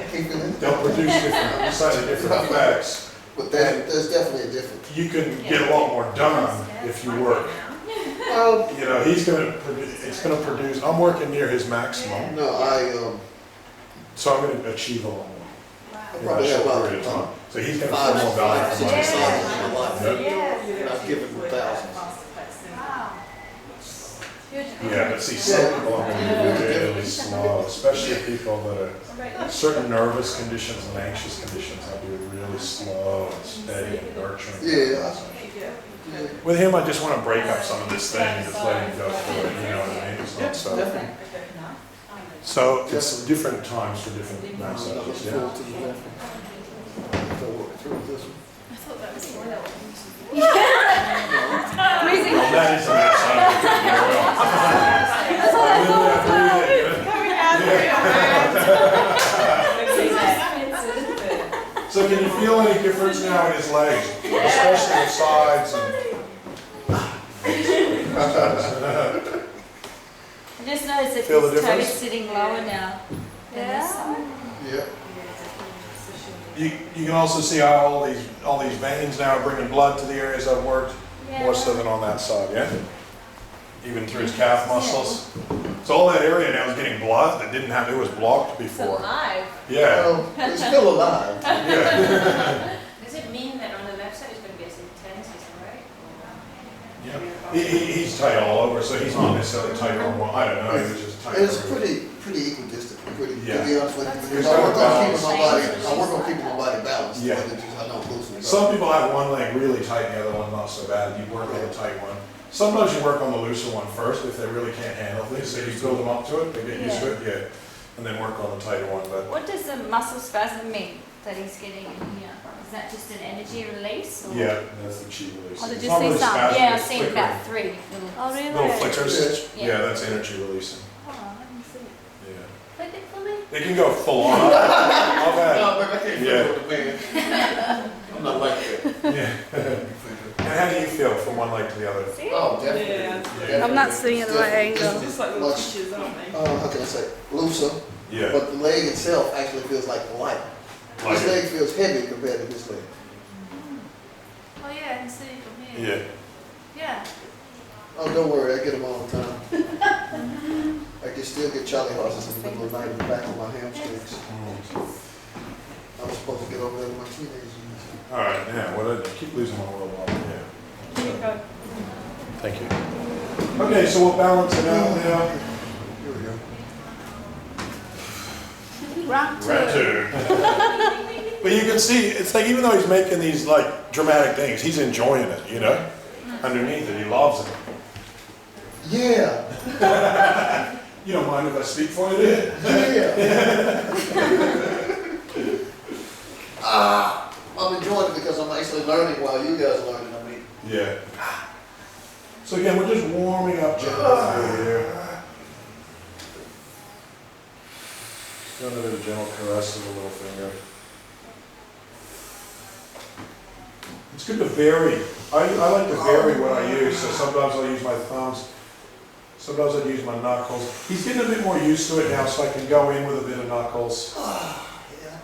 Speaker 1: They'll produce different, slightly different effects.
Speaker 8: But there's definitely a difference.
Speaker 1: You can get a lot more done if you work.
Speaker 8: Well,
Speaker 1: You know, he's going to produce, it's going to produce, I'm working near his maximum,
Speaker 8: no,
Speaker 1: so I'm going to achieve a lot more
Speaker 8: I
Speaker 1: in that
Speaker 8: probably have
Speaker 1: short period of
Speaker 8: about
Speaker 1: time. So he's going to
Speaker 8: five,
Speaker 1: feel more value
Speaker 8: five,
Speaker 1: from
Speaker 8: six
Speaker 1: my
Speaker 8: assignments in my life.
Speaker 1: Yeah.
Speaker 8: And I've given thousands.
Speaker 1: Yeah, but see, some people are going to be really slow, especially people that are certain nervous conditions and anxious conditions. I'll do it really slow and steady and nurturing.
Speaker 8: Yeah.
Speaker 1: With him, I just want to break up some of this thing and just let him go through it, you know what I mean? It's not so. So it's different times for different massages, yeah. Well, that is a massage. So can you feel any difference now in his legs, especially the sides and?
Speaker 6: I just noticed that
Speaker 1: Feel the
Speaker 6: his toe is
Speaker 1: difference?
Speaker 6: sitting lower now than this side.
Speaker 8: Yeah.
Speaker 1: You can also see how all these veins now are bringing blood to the areas I've worked, more so than on that side, yeah? even through his calf muscles. So all that area now is getting blood that didn't have, it was blocked
Speaker 6: It's
Speaker 1: before.
Speaker 6: alive.
Speaker 1: Yeah,
Speaker 8: It's still alive.
Speaker 1: yeah.
Speaker 6: Does it mean that on the left side it's going to be as intense, is that right?
Speaker 1: Yeah. He's tight all over, so he's not necessarily tight on one, I don't know, he was just tight.
Speaker 8: It's
Speaker 1: everywhere.
Speaker 8: pretty equidistant, to
Speaker 1: Yeah.
Speaker 8: be honest with you. Because
Speaker 1: There's
Speaker 8: I work
Speaker 1: no
Speaker 8: on keeping
Speaker 1: balance.
Speaker 8: my body, I work on keeping my body balanced.
Speaker 1: Yeah.
Speaker 8: But I don't loosen it.
Speaker 1: Some people have one leg really tight and the other one not so bad, you work on the tight one. Sometimes you work on the looser one first if they really can't handle things, so you build them up to it, they get used to it, yeah. And then work on the tighter one, but
Speaker 5: What does the muscle spasm mean that he's getting in here? Is that just an energy release? Or?
Speaker 1: yeah, that's the chi release.
Speaker 5: Oh, did
Speaker 1: It's
Speaker 5: you
Speaker 1: not
Speaker 5: see
Speaker 1: really
Speaker 5: some?
Speaker 1: spasm,
Speaker 5: Yeah, I've
Speaker 1: it's
Speaker 5: seen
Speaker 1: flickering.
Speaker 5: about 3 little. Oh, really?
Speaker 1: Little flickers,
Speaker 5: Yeah.
Speaker 1: yeah, that's energy releasing,
Speaker 5: Oh, I didn't see it.
Speaker 1: yeah.
Speaker 5: Click it for me.
Speaker 1: They can go full on. I've had,
Speaker 8: No, but I can't
Speaker 1: Yeah.
Speaker 8: feel with the man. I'm not like that.
Speaker 1: yeah. And how do you feel from one leg to the other?
Speaker 5: See?
Speaker 8: Oh, definitely.
Speaker 3: Yeah.
Speaker 8: Definitely.
Speaker 5: I'm not seeing it at the right
Speaker 8: Definitely.
Speaker 5: angle.
Speaker 3: It's just like little
Speaker 8: Much-
Speaker 3: stitches, aren't they?
Speaker 8: How can I say, looser,
Speaker 1: Yeah.
Speaker 8: but the leg itself actually feels like light. This
Speaker 1: Like-
Speaker 8: leg feels heavy compared to this leg.
Speaker 5: Oh, yeah, I can see it from
Speaker 1: Yeah.
Speaker 5: here. Yeah.
Speaker 8: Oh, don't worry, I get them all the time. I can still get Charlie horses in the middle of the night in the back of my hamstrings. I was supposed to get over that in my teenage years.
Speaker 1: All right, yeah, well, I keep losing my world ball, yeah.
Speaker 5: Here you go.
Speaker 1: Thank you. Okay, so we'll balance it out now.
Speaker 8: Here we go.
Speaker 5: Round 2.
Speaker 1: Round 2. But you can see, it's like even though he's making these like dramatic things, he's enjoying it, you know? Underneath it, he loves it.
Speaker 8: Yeah,
Speaker 1: You don't mind if I speak for you, do you?
Speaker 8: yeah. I'm enjoying it because I'm actually learning while you guys are learning. I mean,
Speaker 1: Yeah. So again, we're just warming up gently here. Doing a bit of gentle caress of the little finger. It's good to vary. I like to vary what I use, so sometimes I'll use my thumbs, sometimes I'll use my knuckles. He's getting a bit more used to it now, so I can go in with a bit of knuckles.
Speaker 8: yeah.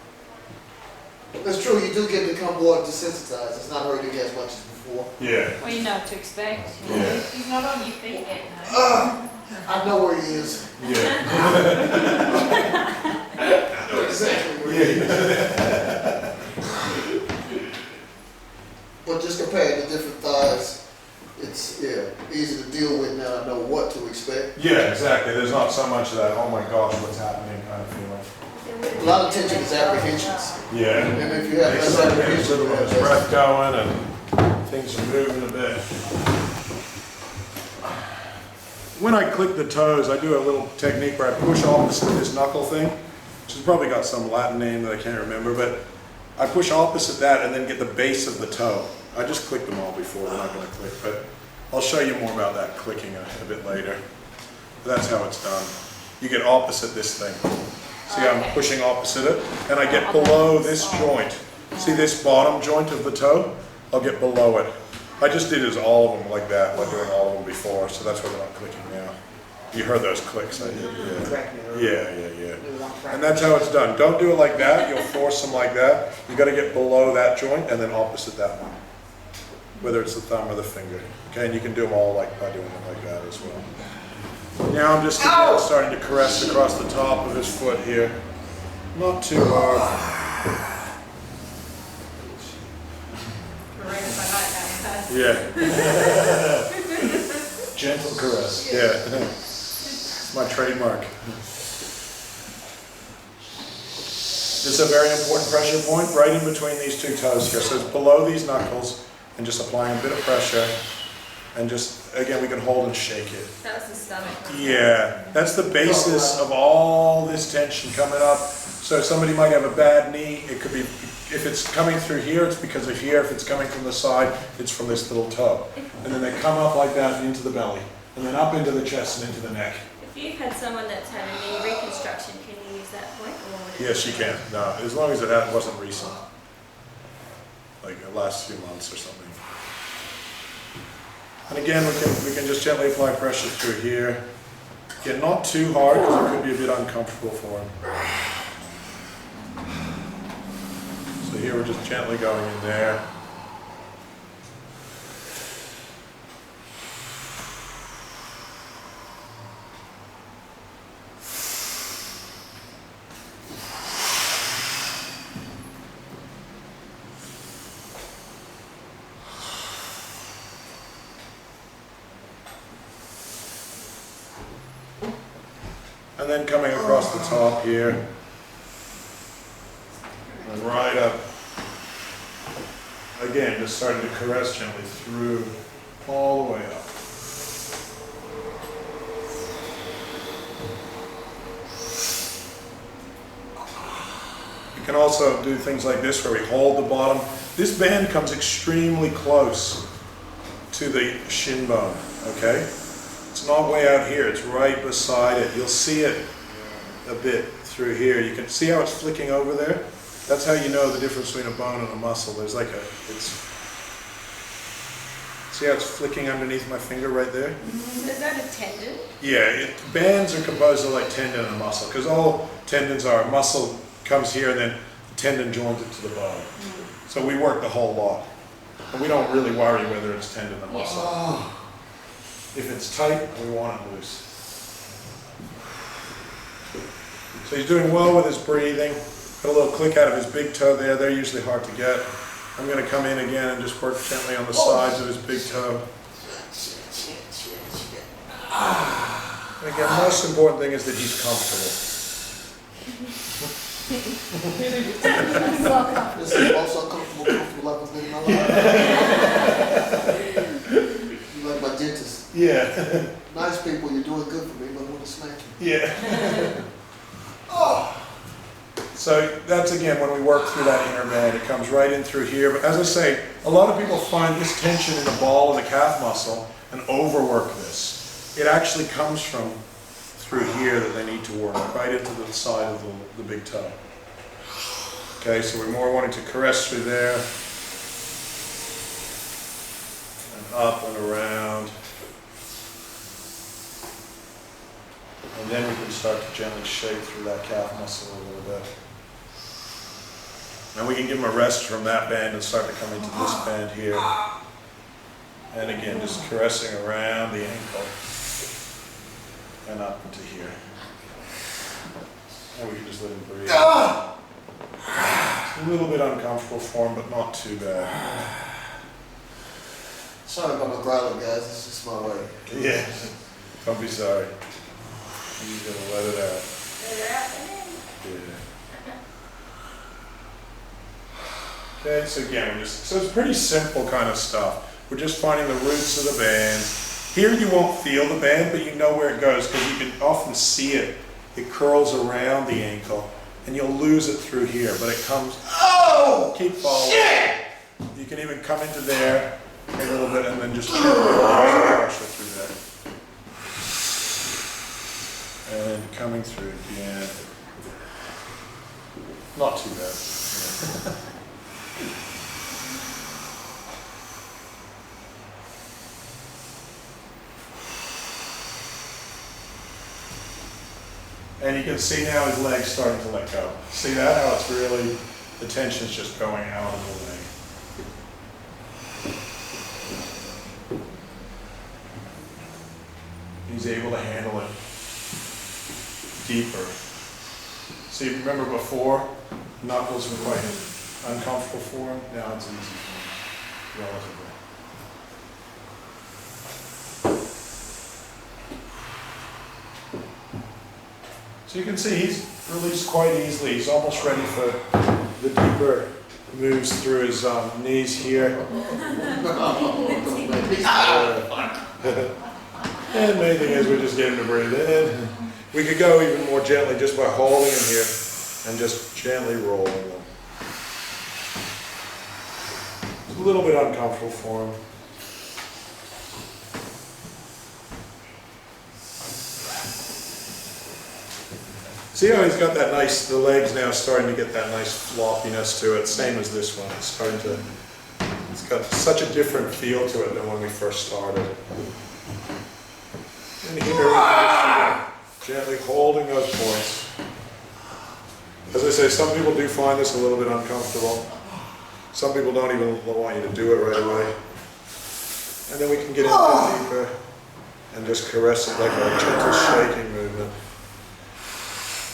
Speaker 8: That's true, you do get to become more desensitized. It's not hurting you as much as before.
Speaker 1: Yeah.
Speaker 5: Well, you know what to expect.
Speaker 1: Yeah.
Speaker 6: He's not on your feet yet, no.
Speaker 8: I know where he is.
Speaker 1: Yeah.
Speaker 8: I know exactly where he is. But just comparing the different thighs, it's, easy to deal with now. I know what to expect.
Speaker 1: Yeah, exactly. There's not so much of that, oh my gosh, what's happening kind of feeling.
Speaker 8: A lot of tension is apprehensions.
Speaker 1: Yeah.
Speaker 8: And if you have
Speaker 1: Makes
Speaker 8: less
Speaker 1: it get a
Speaker 8: apprehension,
Speaker 1: little bit of breath going and things are moving a bit. When I click the toes, I do a little technique where I push opposite this knuckle thing, which has probably got some Latin name that I can't remember, but I push opposite that and then get the base of the toe. I just clicked them all before, I'm not going to click, but I'll show you more about that clicking a bit later. But that's how it's done. You get opposite this thing. See, I'm pushing opposite it, and I get below this joint. See this bottom joint of the toe? I'll get below it. I just did as all of them like that, like doing all of them before, so that's why they're not clicking now. You heard those clicks, I did, yeah. And that's how it's done. Don't do it like that, you'll force them like that. You gotta get below that joint and then opposite that one. Whether it's the thumb or the finger. Okay, and you can do them all like by doing it like that as well. Now I'm just starting to caress across the top of his foot here. Not too hard. Yeah. Gentle caress. Yeah. It's my trademark. This is a very important pressure point right in between these two toes here. So it's below these knuckles and just applying a bit of pressure. And just, again, we can hold and shake it.
Speaker 6: That was the stomach.
Speaker 1: Yeah, that's the basis of all this tension coming up. So somebody might have a bad knee. It could be, if it's coming through here, it's because of here. If it's coming from the side, it's from this little toe. And then they come up like that into the belly. And then up into the chest and into the neck.
Speaker 6: If you've had someone that's had a knee reconstruction, can you use that point? Or would it
Speaker 1: Yes, you can. No, as long as it wasn't recent. Like the last few months or something. And again, we can just gently apply pressure through here. Again, not too hard because it could be a bit uncomfortable for him. So here we're just gently going in there. And then coming across the top here. And right up. Again, just starting to caress gently through, all the way up. You can also do things like this where we hold the bottom. This band comes extremely close to the shin bone, okay? It's not way out here, it's right beside it. You'll see it a bit through here. You can see how it's flicking over there? That's how you know the difference between a bone and a muscle. There's like a, see how it's flicking underneath my finger right there?
Speaker 6: Is that a tendon?
Speaker 1: Yeah, bands are composed of like tendon and muscle, because all tendons are, muscle comes here and then the tendon joins it to the bone. So we work the whole lot. And we don't really worry whether it's tendon or muscle. If it's tight, we want it loose. So he's doing well with his breathing. Got a little click out of his big toe there. They're usually hard to get. I'm going to come in again and just work gently on the sides of his big toe. And again, most important thing is that he's comfortable.
Speaker 8: This is the most comfortable I've been in my life. You like my dentist.
Speaker 1: Yeah.
Speaker 8: Nice people, you're doing good for me, but I want to smack you.
Speaker 1: Yeah. So that's again when we work through that inner band, it comes right in through here. But as I say, a lot of people find this tension in the ball of the calf muscle and overwork this. It actually comes from through here that they need to work, right into the side of the big toe. Okay, so we're more wanting to caress through there, and up and around. And then we can start to gently shake through that calf muscle a little bit. And we can give him a rest from that band and start to come into this band here. And again, just caressing around the ankle and up into here. And we can just let him breathe. It's a little bit uncomfortable for him, but not too bad.
Speaker 8: Sorry about my growling, guys. It's just my way.
Speaker 1: Yeah, don't be sorry. He's gonna let it out. Yeah. Okay, so again, so it's pretty simple kind of stuff. We're just finding the roots of the band. Here you won't feel the band, but you know where it goes because you can often see it. It curls around the ankle, and you'll lose it through here, but it comes, keep following. Shit! You can even come into there a little bit and then just push it through there. And coming through again. Not too bad. And you can see now his leg's starting to let go. See that? How it's really, the tension's just going out of the leg. He's able to handle it deeper. See, remember before, knuckles were quite uncomfortable for him. Now it's easy for him, relatively. So you can see he's released quite easily. He's almost ready for the deeper moves through his knees here. And the main thing is we just get him to breathe in. We could go even more gently just by holding him here and just gently rolling them. It's a little bit uncomfortable for him. See how he's got that nice, the legs now starting to get that nice floppiness to it, same as this one. It's starting to, it's got such a different feel to it than when we first started. And here, gently holding those points. As I say, some people do find this a little bit uncomfortable. Some people don't even want you to do it right away. And then we can get in a bit deeper and just caress it like a gentle shaking movement.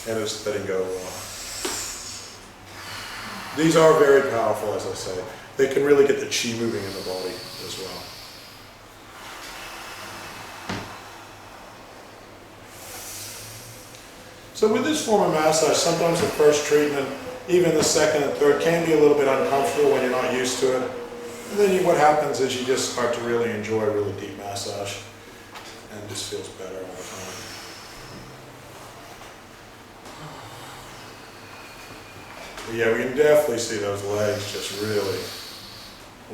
Speaker 1: And just letting go. These are very powerful, as I say. They can really get the chi moving in the body as well. So with this form of massage, sometimes the first treatment, even the second and third, can be a little bit uncomfortable when you're not used to it. And then what happens is you just start to really enjoy really deep massage, and it just feels better all the time. But yeah, we can definitely see those legs just really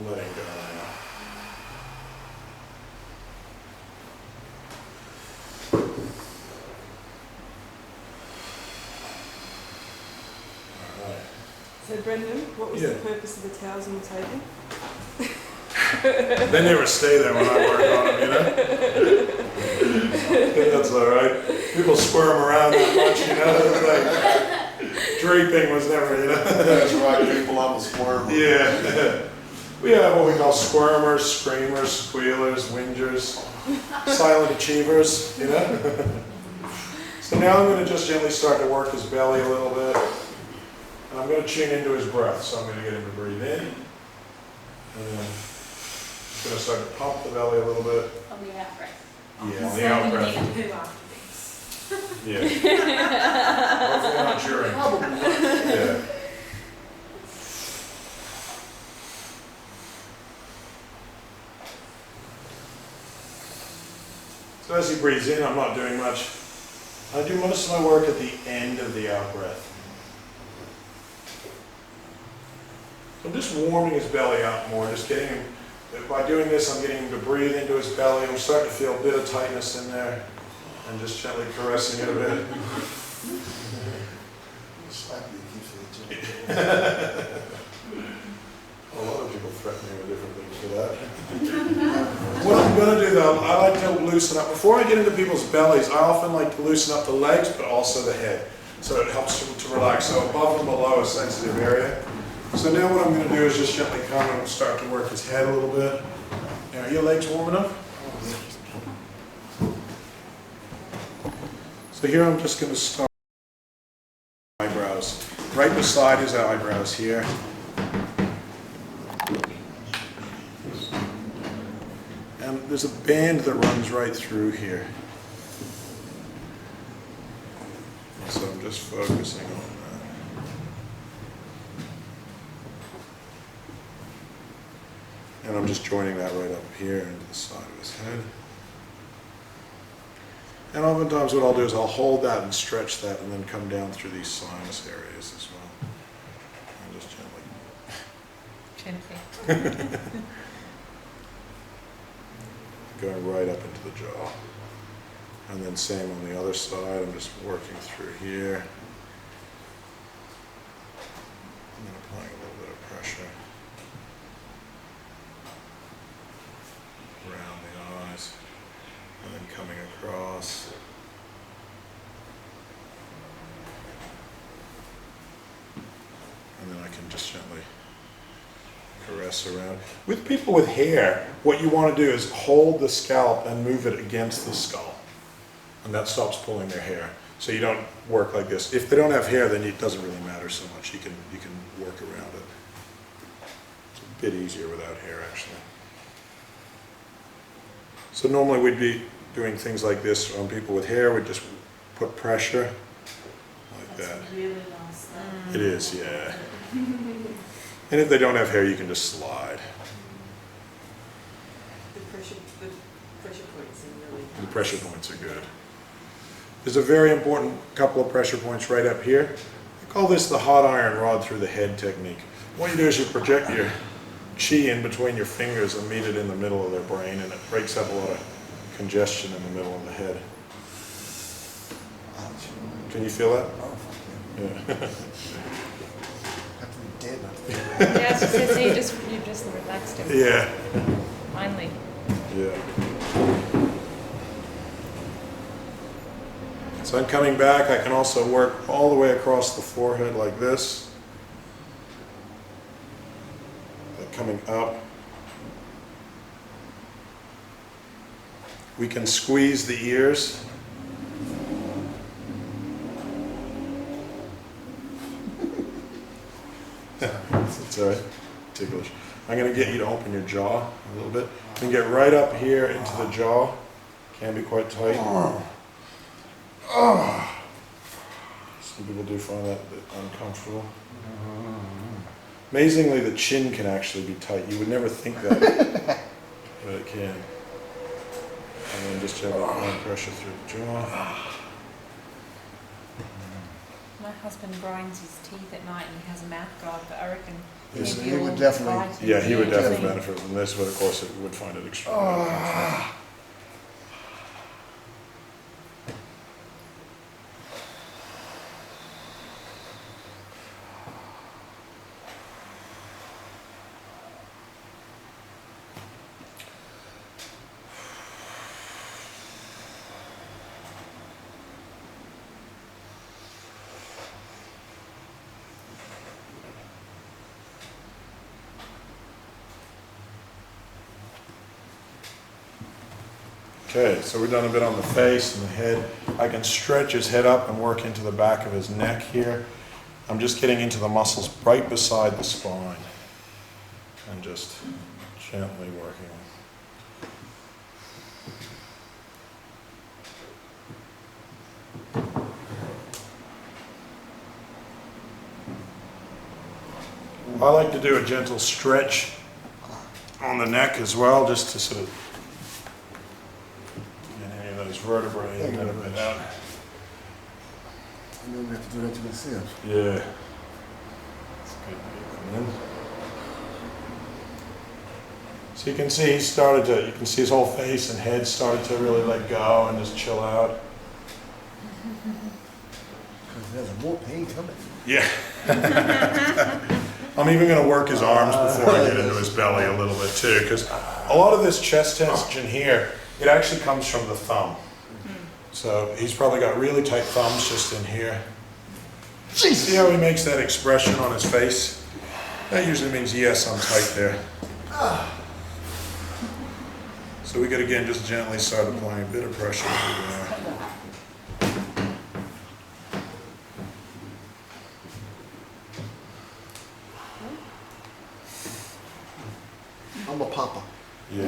Speaker 1: letting go now. All right.
Speaker 3: So Brendan, what was
Speaker 1: Yeah.
Speaker 3: the purpose of the towels on the table?
Speaker 1: They never stay there when I work on them, you know? That's all right. People squirm around that much, you know? It's like, draping was never, you know?
Speaker 8: That's right, people on the squirm.
Speaker 1: Yeah. We have what we call squirmers, screamers, squealers, whingers, silent achievers, you know? So now I'm going to just gently start to work his belly a little bit. And I'm going to tune into his breath. So I'm going to get him to breathe in. And then I'm going to start to pump the belly a little bit.
Speaker 5: On the out breath.
Speaker 1: Yeah, on the out breath.
Speaker 6: Who after this?
Speaker 1: Yeah. Hopefully not during. Yeah. So as he breathes in, I'm not doing much. I do most of my work at the end of the out breath. So I'm just warming his belly up more, just getting him, by doing this, I'm getting him to breathe into his belly. I'm starting to feel a bit of tightness in there, and just gently caressing it a bit.
Speaker 8: Slap you, keeps it.
Speaker 1: A lot of people threaten me with different things for that. What I'm going to do though, I like to loosen up. Before I get into people's bellies, I often like to loosen up the legs, but also the head. So it helps them to relax. So above and below a sensitive area. So now what I'm going to do is just gently come and start to work his head a little bit. Now, are your legs warm enough? So here I'm just going to start eyebrows. Right beside his eyebrows here. And there's a band that runs right through here. So I'm just focusing on that. And I'm just joining that right up here into the side of his head. And oftentimes what I'll do is I'll hold that and stretch that and then come down through these sinus areas as well. And just gently. Going right up into the jaw. And then same on the other side, I'm just working through here. And then applying a little bit of pressure around the eyes. And then coming across. And then I can just gently caress around. With people with hair, what you want to do is hold the scalp and move it against the skull. And that stops pulling their hair. So you don't work like this. If they don't have hair, then it doesn't really matter so much. You can work around it. It's a bit easier without hair, actually. So normally we'd be doing things like this on people with hair. We'd just put pressure like that.
Speaker 6: Really nice.
Speaker 1: It is, yeah. And if they don't have hair, you can just slide.
Speaker 3: The pressure points are really
Speaker 1: The pressure points are good. There's a very important couple of pressure points right up here. I call this the hot iron rod through the head technique. What you do is you project your chi in between your fingers and meet it in the middle of their brain, and it breaks up a lot of congestion in the middle of the head. Can you feel that? Yeah.
Speaker 8: Have to be dead not to feel it.
Speaker 4: Yeah, it's just, so you just relaxed him.
Speaker 1: Yeah.
Speaker 4: Finally.
Speaker 1: Yeah. So I'm coming back. I can also work all the way across the forehead like this. Coming up. We can squeeze the ears. It's all right. Ticklish. I'm going to get you to open your jaw a little bit. And get right up here into the jaw. Can be quite tight. Some people do find that a bit uncomfortable. Amazingly, the chin can actually be tight. You would never think that, but it can. And then just gently apply pressure through the jaw.
Speaker 9: My husband grinds his teeth at night and he has a mouth guard, but I reckon
Speaker 1: Yes,
Speaker 9: he'd
Speaker 8: he
Speaker 9: be
Speaker 8: would
Speaker 9: all
Speaker 8: definitely-
Speaker 9: biting.
Speaker 1: Yeah, he would definitely
Speaker 9: Yeah.
Speaker 1: benefit from this, but of course it would find it extremely uncomfortable. Okay, so we've done a bit on the face and the head. I can stretch his head up and work into the back of his neck here. I'm just getting into the muscles right beside the spine and just gently working. I like to do a gentle stretch on the neck as well, just to sort of get any of those vertebrae a little bit out.
Speaker 8: And then we have to do that to the sieve.
Speaker 1: Yeah. It's good to get them in. So you can see he started to, you can see his whole face and head started to really let go and just chill out.
Speaker 8: Because there's more pain coming.
Speaker 1: Yeah. I'm even going to work his arms before I get into his belly a little bit too, because a lot of this chest tension here, it actually comes from the thumb. So he's probably got really tight thumbs just in here. See how he makes that expression on his face? That usually means, yes, I'm tight there. So we could again just gently start applying a bit of pressure through there.
Speaker 8: I'm a papa.
Speaker 1: Yeah.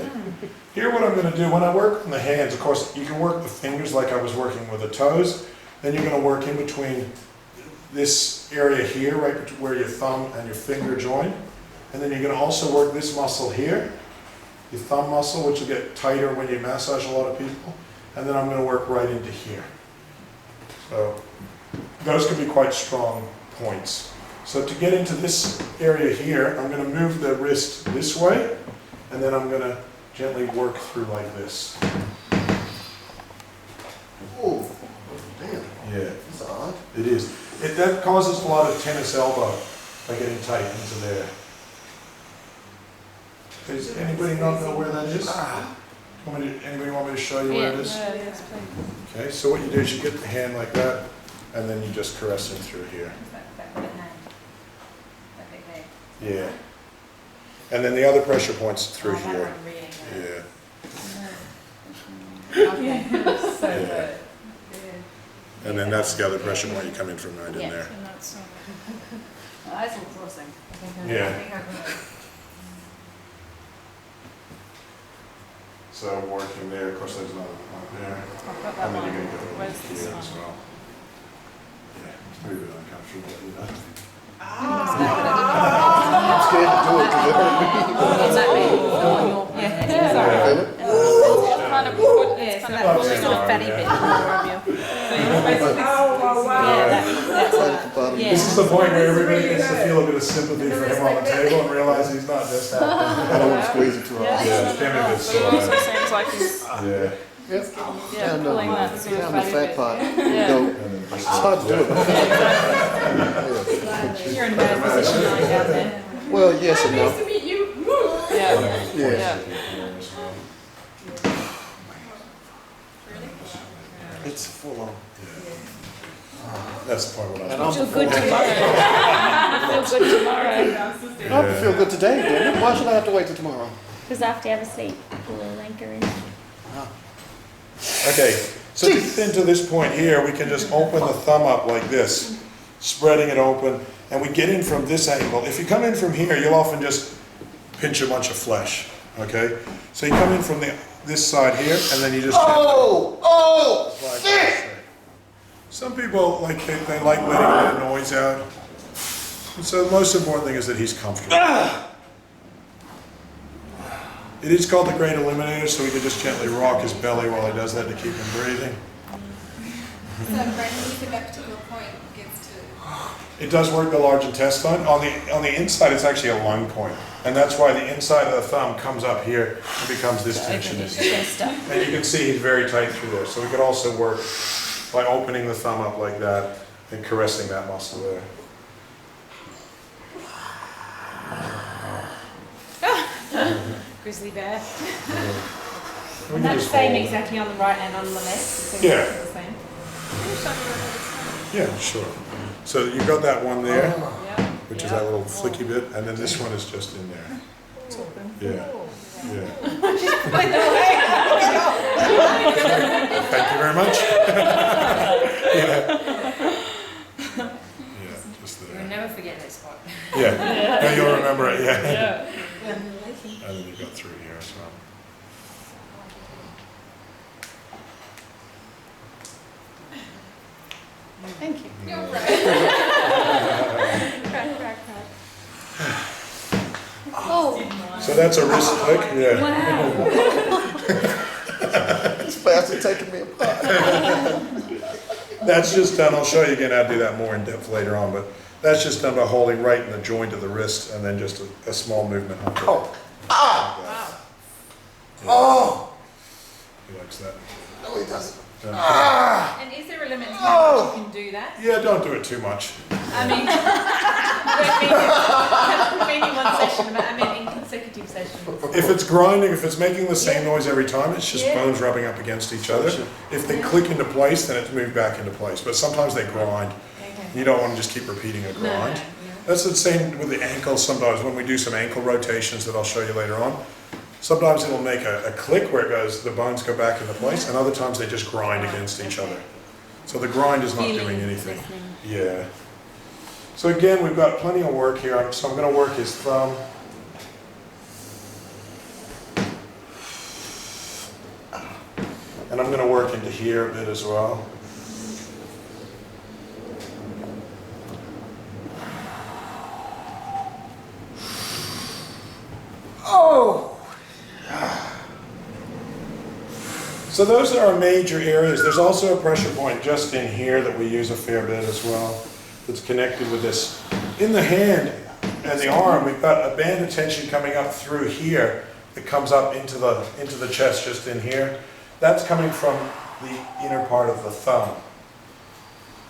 Speaker 1: Here what I'm going to do, when I work on the hands, of course, you can work the fingers like I was working with the toes. Then you're going to work in between this area here, right where your thumb and your finger join. And then you're going to also work this muscle here, your thumb muscle, which will get tighter when you massage a lot of people. And then I'm going to work right into here. So those can be quite strong points. So to get into this area here, I'm going to move the wrist this way, and then I'm going to gently work through like this.
Speaker 8: Oh, damn.
Speaker 1: Yeah,
Speaker 8: That's odd.
Speaker 1: it is. That causes a lot of tennis elbow by getting tight into there. Does anybody not know where that is? Anybody want me to show you where it is?
Speaker 9: Yeah, yes, please.
Speaker 1: Okay, so what you do is you get the hand like that, and then you just caress it through here.
Speaker 9: That big hand. That big head.
Speaker 1: Yeah. And then the other pressure points through
Speaker 9: Oh, that
Speaker 1: here.
Speaker 9: one really
Speaker 1: Yeah.
Speaker 9: Okay, so
Speaker 1: Yeah.
Speaker 9: good.
Speaker 1: And then that's the other pressure point you come in from right in
Speaker 9: Yeah.
Speaker 1: there.
Speaker 9: And that's eyes all crossing.
Speaker 1: Yeah.
Speaker 9: I think I can.
Speaker 1: So working there, of course there's another one there.
Speaker 9: I've got that
Speaker 1: And then
Speaker 9: one.
Speaker 1: you're going to go
Speaker 9: Where's
Speaker 1: over
Speaker 9: this
Speaker 1: here
Speaker 9: one?
Speaker 1: as well. Yeah, it's maybe a bit uncomfortable, you know.
Speaker 8: I'm scared to do it because
Speaker 9: Is that me? Yeah. Sorry.
Speaker 8: it.
Speaker 9: It's kind of put,
Speaker 5: Yeah,
Speaker 9: it's
Speaker 5: so
Speaker 9: kind
Speaker 5: that
Speaker 9: of
Speaker 5: little
Speaker 9: pulling
Speaker 5: fatty
Speaker 9: on.
Speaker 5: bit
Speaker 9: Yeah.
Speaker 5: more of you.
Speaker 3: Oh, wow.
Speaker 5: Yeah, that's
Speaker 8: Like the bottom.
Speaker 5: Yeah.
Speaker 1: This is the point where everybody gets to feel a bit of sympathy for him on the table and realize he's not just happy.
Speaker 8: I don't want to squeeze it too hard.
Speaker 1: Yeah, it can be a bit
Speaker 9: But it also
Speaker 1: sore.
Speaker 9: seems like he's
Speaker 1: Yeah.
Speaker 8: Yep.
Speaker 9: yeah,
Speaker 8: Down the-
Speaker 9: pulling that sort of
Speaker 8: down the
Speaker 9: fatty
Speaker 8: fat
Speaker 9: bit.
Speaker 8: part.
Speaker 9: Yeah.
Speaker 8: Go.
Speaker 1: And then
Speaker 8: It's hard to do it.
Speaker 9: You're in bad position lying down there.
Speaker 8: Well, yes and no.
Speaker 3: to meet you.
Speaker 9: Yeah.
Speaker 8: Yeah. It's full on.
Speaker 1: That's the point what I
Speaker 8: And
Speaker 1: was.
Speaker 8: I'm
Speaker 5: Feel good tomorrow. Feel good tomorrow.
Speaker 8: I have to feel good today, damn it. Why should I have to wait till tomorrow?
Speaker 5: Because after you have a sleep, pull a little anchor in.
Speaker 1: Okay, so to get into this point here, we can just open the thumb up like this, spreading it open, and we get in from this angle. If you come in from here, you'll often just pinch a bunch of flesh, okay? So you come in from this side here, and then you just
Speaker 8: Oh!
Speaker 1: slide across there. Some people, like, they like letting a bit of noise out. And so the most important thing is that he's comfortable. It is called the great eliminator, so we can just gently rock his belly while he does that to keep him breathing.
Speaker 10: So Brandon, you think that particular point gets to...
Speaker 1: It does work the large intestine. On the inside, it's actually a lung point. And that's why the inside of the thumb comes up here and becomes this tension in here. And you can see he's very tight through there. So we could also work by opening the thumb up like that and caressing that muscle there.
Speaker 9: Grizzly bear.
Speaker 1: We
Speaker 9: And
Speaker 1: can
Speaker 9: that's
Speaker 1: just
Speaker 9: same
Speaker 1: hold it.
Speaker 9: exactly on the right and on the left. So
Speaker 1: Yeah.
Speaker 9: it's the same.
Speaker 1: Yeah, sure. So you've got that one there,
Speaker 9: Yeah.
Speaker 1: which is that little flicky bit, and then this one is just in there. Yeah. Yeah. Thank you very much. Yeah. Yeah, just
Speaker 9: You'll
Speaker 1: there.
Speaker 9: never forget that spot.
Speaker 1: Yeah. No, you'll remember it, yeah. And then you got through here as well.
Speaker 9: Thank you.
Speaker 10: You're right.
Speaker 1: So that's a wrist click, yeah.
Speaker 8: This bastard taking me apart.
Speaker 1: That's just done, I'll show you again how to do that more in depth later on, but that's just done by holding right in the joint of the wrist and then just a small movement.
Speaker 8: Oh. Ah! Oh!
Speaker 1: He likes that.
Speaker 8: No, he doesn't.
Speaker 9: And is there a limit to how much you can do that?
Speaker 1: Yeah, don't do it too much.
Speaker 9: I mean, meaning one session, but I mean in consecutive sessions.
Speaker 1: If it's grinding, if it's making the same noise every time, it's just
Speaker 9: Yeah.
Speaker 1: bones rubbing up against each other. If they click into place, then it's moved back into place. But sometimes they grind.
Speaker 9: Okay.
Speaker 1: You don't want to just keep repeating a grind.
Speaker 9: Yeah.
Speaker 1: That's the same with the ankles sometimes when we do some ankle rotations that I'll show you later on. Sometimes it'll make a click where it goes, the bones go back into place, and other times they just grind against each other. So the grind is not doing anything. Yeah. So again, we've got plenty of work here. So I'm going to work his thumb. And I'm going to work into here a bit as well.
Speaker 8: Oh!
Speaker 1: So those are our major areas. There's also a pressure point just in here that we use a fair bit as well. That's connected with this. In the hand and the arm, we've got a band of tension coming up through here that comes up into the chest just in here. That's coming from the inner part of the thumb.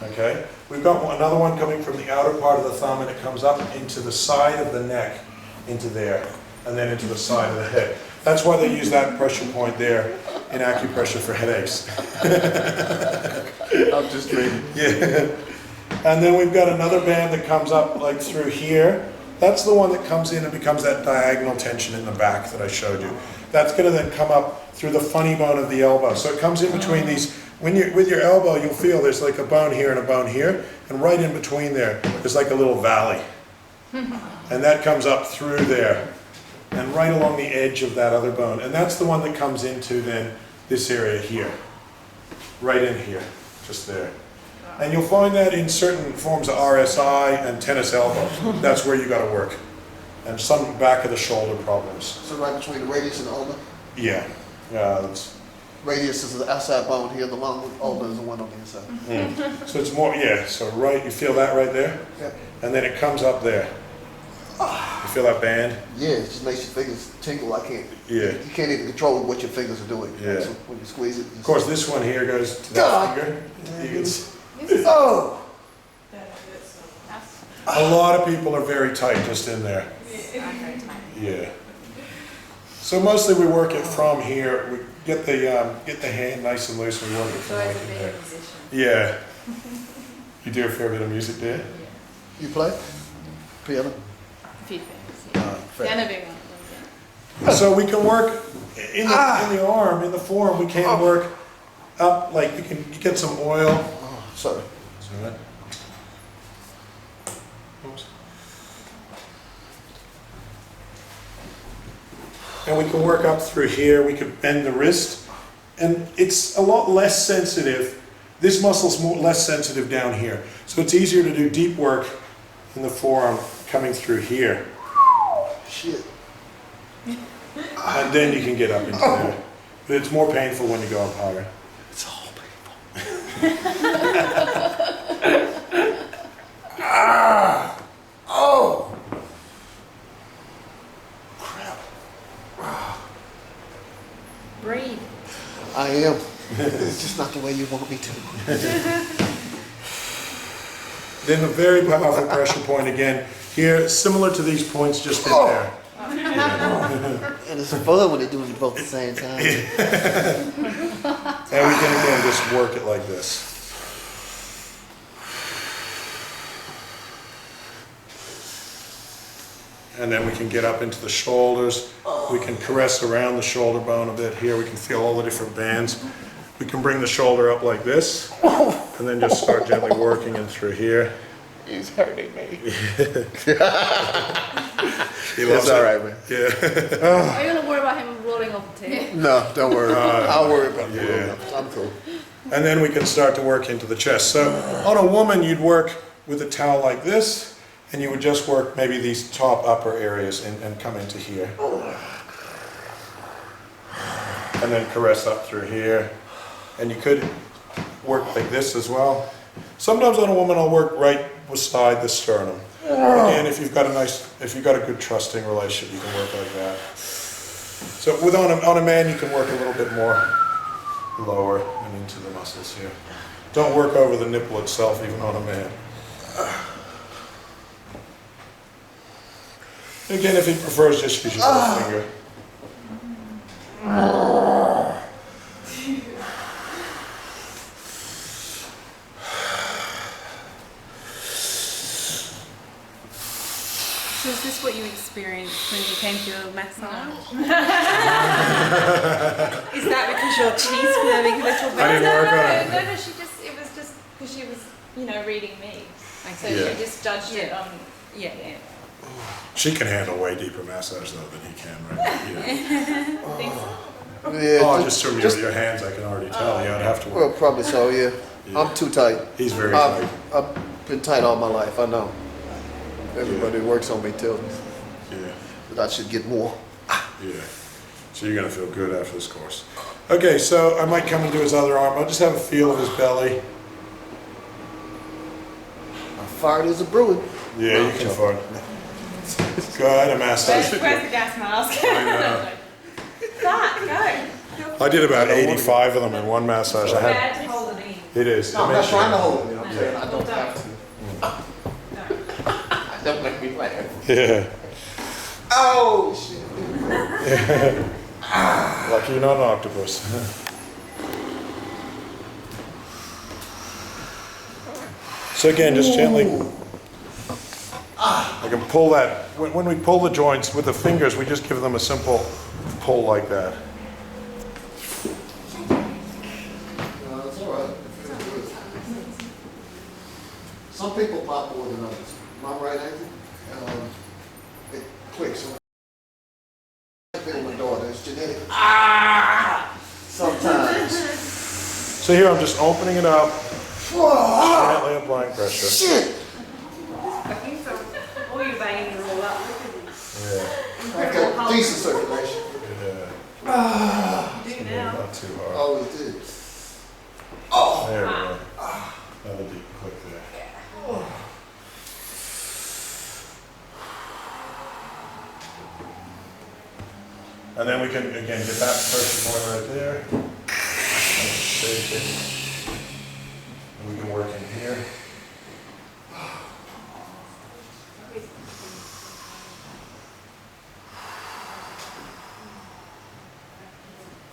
Speaker 1: Okay? We've got another one coming from the outer part of the thumb, and it comes up into the side of the neck, into there, and then into the side of the head. That's why they use that pressure point there in acupressure for headaches.
Speaker 8: I'm just dreaming.
Speaker 1: Yeah. And then we've got another band that comes up like through here. That's the one that comes in and becomes that diagonal tension in the back that I showed you. That's going to then come up through the funny bone of the elbow. So it comes in between these. When you're with your elbow, you'll feel there's like a bone here and a bone here, and right in between there, there's like a little valley. And that comes up through there and right along the edge of that other bone. And that's the one that comes into then this area here, right in here, just there. And you'll find that in certain forms of RSI and tennis elbow. That's where you got to work. And some back of the shoulder problems.
Speaker 8: So right between the radius and the ulna?
Speaker 1: Yeah.
Speaker 8: Radius is the outside bone here, the long ulna is the one on the inside.
Speaker 1: So it's more, yeah, so right, you feel that right there?
Speaker 8: Yeah.
Speaker 1: And then it comes up there. You feel that band?
Speaker 8: Yeah, it just makes your fingers tingle. I can't.
Speaker 1: Yeah.
Speaker 8: You can't even control what your fingers are doing.
Speaker 1: Yeah.
Speaker 8: So when you squeeze it.
Speaker 1: Of course, this one here goes to that
Speaker 8: God.
Speaker 1: finger. You can see.
Speaker 8: Oh!
Speaker 1: A lot of people are very tight just in there. Yeah. So mostly we work it from here. We get the hand nice and loose. We work it from like in there. Yeah. You do a fair bit of music, do you?
Speaker 8: You play? Piano?
Speaker 9: A few things, yeah.
Speaker 8: Fair.
Speaker 9: Piano being one.
Speaker 1: So we can work in the arm, in the forearm. We can work up, like you can get some oil.
Speaker 8: Oh, sorry.
Speaker 1: That's all right. Oops. And we can work up through here. We can bend the wrist, and it's a lot less sensitive This muscle's less sensitive down here. So it's easier to do deep work in the forearm coming through here.
Speaker 8: Shit.
Speaker 1: And then you can get up into there. But it's more painful when you go up higher.
Speaker 8: It's all painful. Oh! Crap.
Speaker 9: Breathe.
Speaker 8: I am. It's just not the way you want me to.
Speaker 1: Then a very powerful pressure point again. Here, similar to these points just in there.
Speaker 8: And it's fun when they do it both at the same time.
Speaker 1: And we can again just work it like this. And then we can get up into the shoulders. We can caress around the shoulder bone a bit here. We can feel all the different bands. We can bring the shoulder up like this, and then just start gently working in through here.
Speaker 8: He's hurting me.
Speaker 1: He loves
Speaker 8: It's all
Speaker 1: it.
Speaker 8: right, man.
Speaker 1: Yeah.
Speaker 5: Are you gonna worry about him rolling off the table?
Speaker 8: No, don't worry. I'll worry about it.
Speaker 1: Yeah.
Speaker 8: I'm cool.
Speaker 1: And then we can start to work into the chest. So on a woman, you'd work with a towel like this, and you would just work maybe these top upper areas and come into here. And then caress up through here. And you could work like this as well. Sometimes on a woman, I'll work right beside the sternum. Again, if you've got a good trusting relationship, you can work like that. So on a man, you can work a little bit more lower and into the muscles here. Don't work over the nipple itself, even on a man. Again, if he prefers, just use your little finger.
Speaker 9: So is this what you experienced when you came to your massage? Is that because your teeth were having a little bit?
Speaker 1: I didn't work on it.
Speaker 5: No, it was just because she was, reading me. So
Speaker 1: Yeah.
Speaker 5: she just judged it on,
Speaker 9: Yeah.
Speaker 1: She can handle way deeper massage though than he can, right? Yeah.
Speaker 5: Think so?
Speaker 8: Yeah,
Speaker 1: Oh, just from your hands, I can already tell. Yeah, I'd have to
Speaker 8: well,
Speaker 1: work.
Speaker 8: probably so, yeah.
Speaker 1: Yeah.
Speaker 8: I'm too tight.
Speaker 1: He's very tight.
Speaker 8: I've been tight all my life, I know. Everybody who works on me tells me
Speaker 1: Yeah,
Speaker 8: that I should get more.
Speaker 1: yeah. So you're gonna feel good after this course. Okay, so I might come into his other arm. I'll just have a feel of his belly.
Speaker 8: I fired as a brewing.
Speaker 1: Yeah, you can fart. Go ahead and massage.
Speaker 9: Where's the gas mask?
Speaker 1: I know.
Speaker 9: That, go.
Speaker 1: I did about 85 of them in one massage. I had.
Speaker 5: Bad to hold it in.
Speaker 1: It is.
Speaker 8: No, I'm not trying to hold it, you know what I'm saying? I don't have to. Don't make me laugh.
Speaker 1: Yeah.
Speaker 8: Oh, shit.
Speaker 1: Lucky you're not an octopus. So again, just gently. I can pull that. When we pull the joints with the fingers, we just give them a simple pull like that.
Speaker 8: No, it's all right. Some people pop more than others. My right ankle, it clicks. I feel my daughter, it's genetic. Sometimes.
Speaker 1: So here I'm just opening it up, gently applying pressure.
Speaker 8: Shit!
Speaker 3: All your veins are all up.
Speaker 1: Yeah.
Speaker 8: I got decent circulation.
Speaker 1: Yeah.
Speaker 3: You do now.
Speaker 1: Not too hard.
Speaker 8: Always did.
Speaker 1: There we go. Another deep click there. And then we can, again, get that pressure point right there. And shake it. And we can work in here.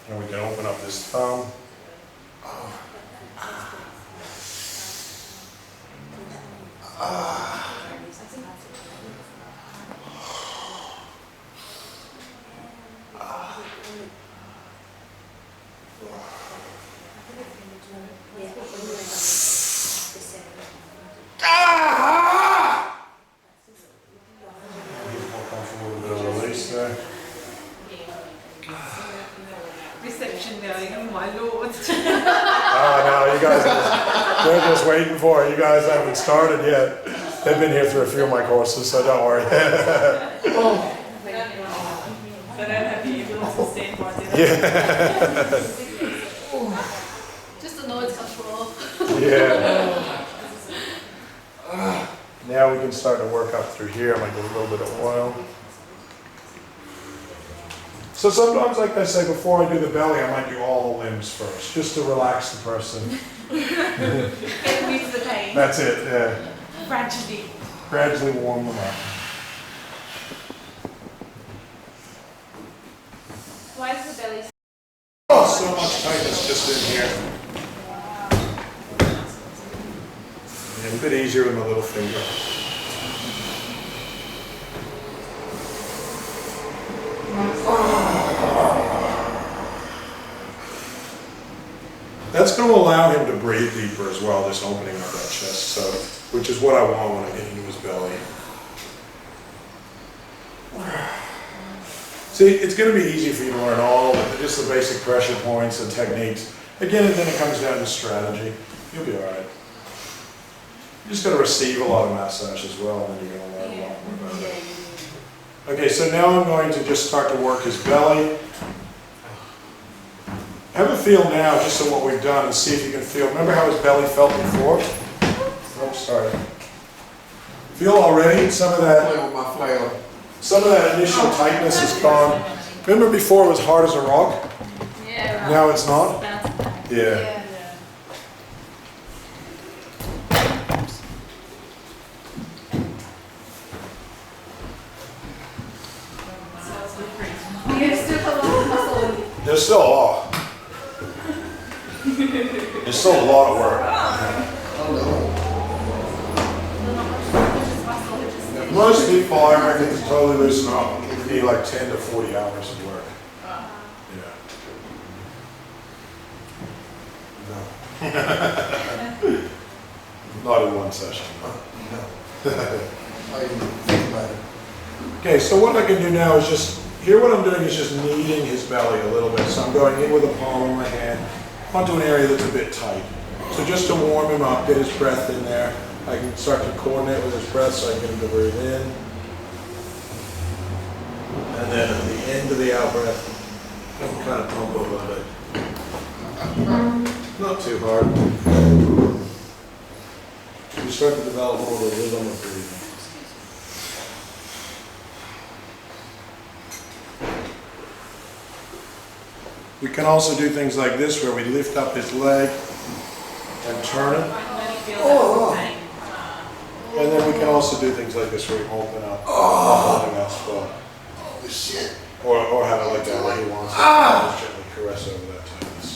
Speaker 1: And we can open up this thumb. More comfortable with a bit of release there.
Speaker 9: Reception going, oh my lord.
Speaker 1: Oh no, you got They're just waiting for it. You guys haven't started yet. They've been here through a few of my courses, so don't worry.
Speaker 3: They don't have the ambulance to stand by, do they?
Speaker 1: Yeah.
Speaker 6: Just the noise control.
Speaker 1: Yeah. Now we can start to work up through here. I might get a little bit of oil. So sometimes, like I say, before I do the belly, I might do all the limbs first, just to relax the person.
Speaker 3: Get rid of the pain.
Speaker 1: That's it, yeah.
Speaker 3: Gradually.
Speaker 1: Gradually warm them up.
Speaker 5: Why is the belly?
Speaker 1: Oh, so much tightness just in here. And a bit easier with my little finger. That's going to allow him to breathe deeper as well, this opening of that chest, so, which is what I want when I get into his belly. See, it's going to be easy for you to learn all just the basic pressure points and techniques. Again, and then it comes down to strategy. You'll be all right. You just got to receive a lot of massage as well, and then you're going to learn a lot more about it. Okay, so now I'm going to just start to work his belly. Have a feel now, just so what we've done, and see if you can feel. Remember how his belly felt before? Oh, sorry. Feel already some of that.
Speaker 8: Play with my flail.
Speaker 1: Some of that initial tightness is gone. Remember before it was hard as a rock?
Speaker 5: Yeah, right.
Speaker 1: Now it's not?
Speaker 5: Bounce back.
Speaker 1: Yeah. There's still a lot. There's still a lot of work. Most people, I reckon, to totally loosen up, it need like 10 to 40 hours of work. Yeah. No. Not in one session.
Speaker 8: No. I didn't think about it.
Speaker 1: Okay, so what I can do now is just, here what I'm doing is just kneading his belly a little bit. So I'm going in with the palm of my hand onto an area that's a bit tight. So just to warm him up, get his breath in there. I can start to coordinate with his breath so I can get him to breathe in. And then at the end of the out breath, I can kind of pump a little bit. Not too hard. You start to develop more of a rhythm of breathing. We can also do things like this where we lift up his leg and turn it. And then we can also do things like this where we open up holding that spot.
Speaker 8: Oh, shit.
Speaker 1: Or have it like that where he wants to just gently caress over that tightness.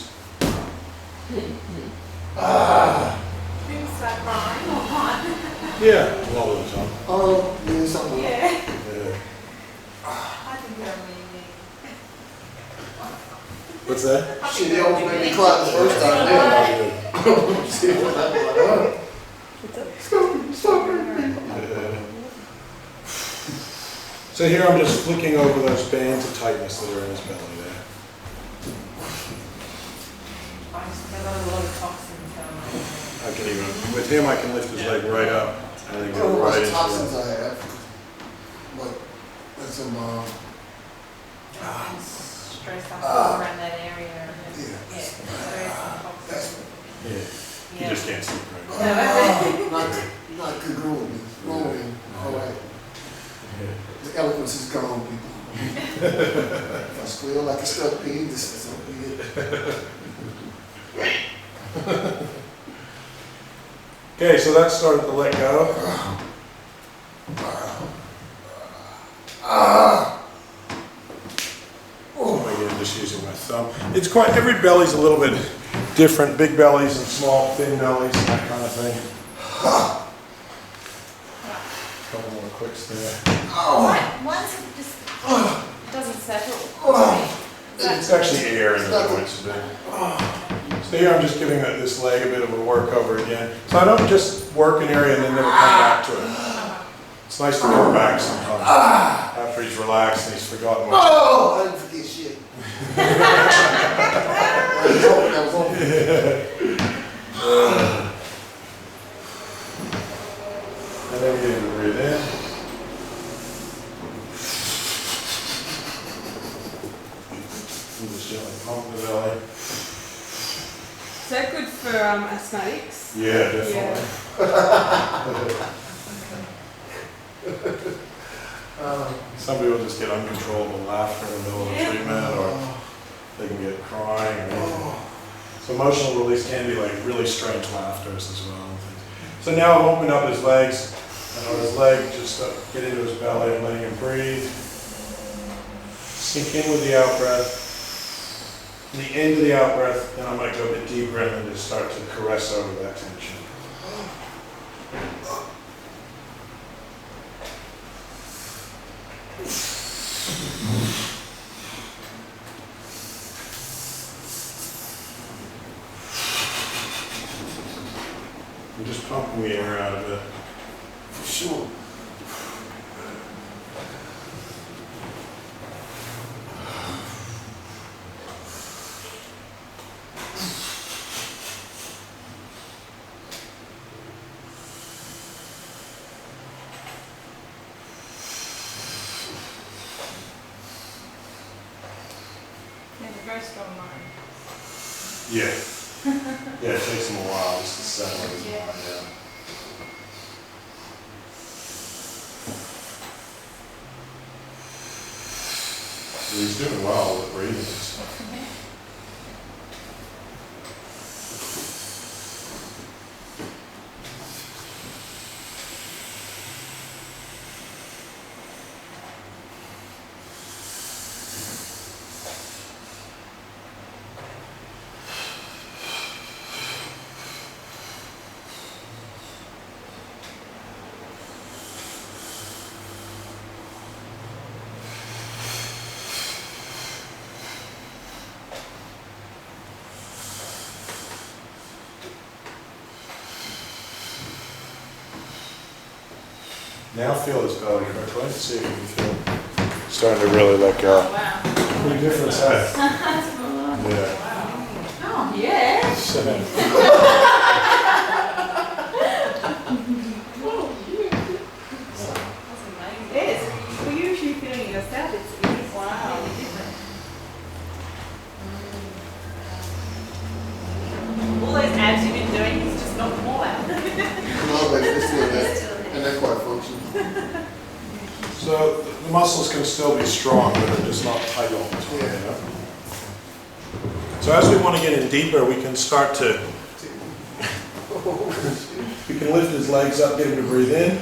Speaker 3: Things start crying or what?
Speaker 1: Yeah, all of the time.
Speaker 8: Oh, yeah, something.
Speaker 3: Yeah.
Speaker 1: Yeah.
Speaker 3: I think they're amazing.
Speaker 1: What's that?
Speaker 8: Shit, they almost made me cry the first time.
Speaker 1: Yeah.
Speaker 8: See what happened? Like, oh. Stop it.
Speaker 1: So here I'm just flicking over those bands of tightness that are in his belly there.
Speaker 9: I just feel like a lot of toxins going on.
Speaker 1: I can even, with him I can lift his leg right up and then go
Speaker 8: Oh,
Speaker 1: right
Speaker 8: what
Speaker 1: into
Speaker 8: toxins
Speaker 1: it.
Speaker 8: I have. But that's some,
Speaker 9: Stress up around that area.
Speaker 8: yeah.
Speaker 9: Stress and toxins.
Speaker 8: That's
Speaker 1: Yeah, you just can't sleep right.
Speaker 8: not good growing. Growing. All right. The eloquence is gone, people. If I squeal like a stuck pea, this is it.
Speaker 1: Okay, so that's starting to let go. Again, just using my thumb. It's quite, every belly's a little bit different. Big bellies and small, thin bellies and that kind of thing. Couple more clicks there.
Speaker 5: Why does it just doesn't settle?
Speaker 1: It's actually air in the joints a bit. So here I'm just giving this leg a bit of a work over again. So I don't just work an area and then never come back to it. It's nice to go back sometimes. After he's relaxed and he's forgotten what.
Speaker 8: Oh, I didn't forget shit. I was hoping that was over.
Speaker 1: And then we need to breathe in. And just gently pump the belly.
Speaker 3: Is that good for asthmatics?
Speaker 1: Yeah, definitely. Some people just get uncontrollable laughter in the middle of the treatment, or they can get crying. Or anything. So emotional release can be like really strange laughters as well. And things. So now I'm opening up his legs, and on his leg, just get into his belly and letting him breathe. Sink in with the out breath. The end of the out breath, then I might go a bit deeper and then just start to caress over that tension. I'm just pumping the air out of it.
Speaker 8: For sure.
Speaker 4: Yeah, a very strong mind.
Speaker 1: Yeah. Yeah, it takes him a while just to settle his mind down. So he's doing well with breathing and stuff. Now feel his belly quickly. See if you can feel starting to really let go.
Speaker 4: Wow.
Speaker 1: Pretty different side.
Speaker 4: Wow.
Speaker 1: Yeah.
Speaker 4: Oh, yeah.
Speaker 1: So,
Speaker 4: That's amazing.
Speaker 3: Yes. Well, usually feeling yourself, it's really different. All those abs you've been doing, he's just knocked them all out.
Speaker 8: No, but they're still there, and they're quite functional.
Speaker 1: so the muscles can still be strong, but they're just not tight all the time.
Speaker 8: Yeah.
Speaker 1: You know? So as we want to get in deeper, we can start to, we can lift his legs up, get him to breathe in.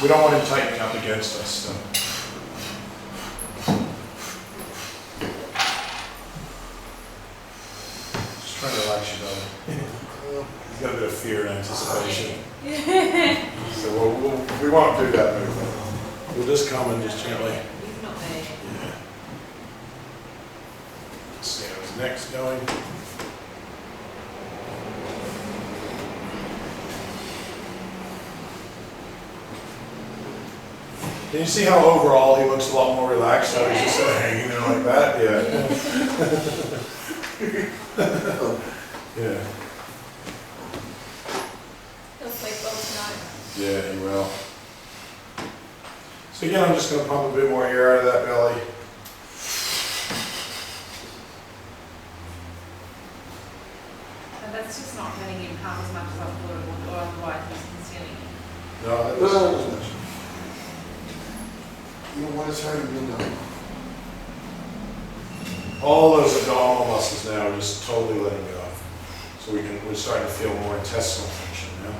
Speaker 1: We don't want him tightening up against us. So. Just trying to relax your belly. He's got a bit of fear and anticipation. So we won't do that movement. We'll just come and just gently.
Speaker 4: He's not there.
Speaker 1: Yeah. See how his neck's going. Can you see how overall he looks a lot more relaxed? How he's just sort of hanging there like that? Yeah. Yeah.
Speaker 6: He'll sleep well tonight.
Speaker 1: Yeah, he will. So again, I'm just going to pump a bit more air out of that belly.
Speaker 9: And that's just not letting him come as much as I thought it would, or otherwise he's concealing it.
Speaker 1: No, that
Speaker 8: No,
Speaker 1: was,
Speaker 8: no, no. You don't want to hurt him, you know.
Speaker 1: all those abdominal muscles now are just totally letting go. So we're starting to feel more intestinal tension now,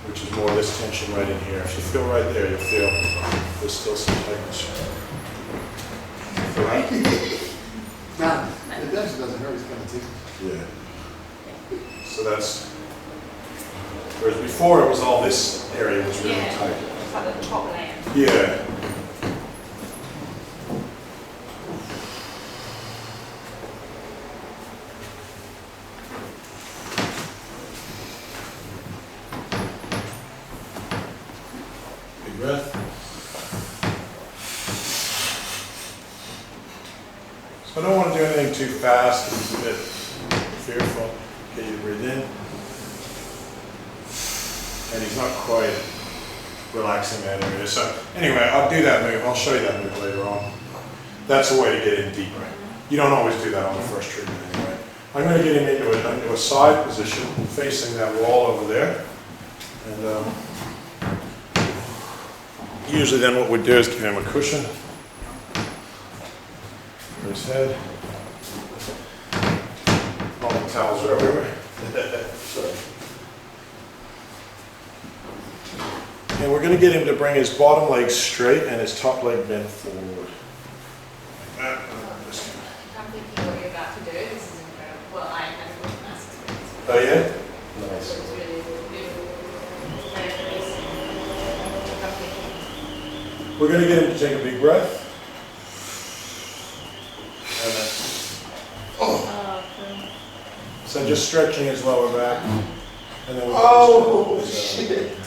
Speaker 1: which is more this tension right in here. If you feel right there, you'll feel there's still some tightness. Feel right?
Speaker 8: Now, it actually doesn't hurt, it's kind of ticklish.
Speaker 1: Yeah. So that's, whereas before it was all this area was really
Speaker 9: Yeah.
Speaker 1: tight.
Speaker 9: It's like the top layer.
Speaker 1: Yeah. Big breath. So I don't want to do anything too fast, it's a bit fearful. Okay, you breathe in. And he's not quite relaxing that area. So anyway, I'll do that move. I'll show you that move later on. That's a way to get in deeper. You don't always do that on the first treatment anyway. I'm going to get him into a side position, facing that wall over there. And usually then what we do is give him a cushion for his head. All the towels are everywhere. And we're going to get him to bring his bottom leg straight and his top leg bent forward. Like that.
Speaker 6: I'm thinking what you're about to do. This is incredible. Well, I had a really nice experience.
Speaker 1: Oh yeah?
Speaker 6: It
Speaker 1: Nice.
Speaker 6: was really beautiful. Very releasing. I'm thinking.
Speaker 1: We're going to get him to take a big breath. And then, so just stretching his lower back. And then
Speaker 8: Oh, shit.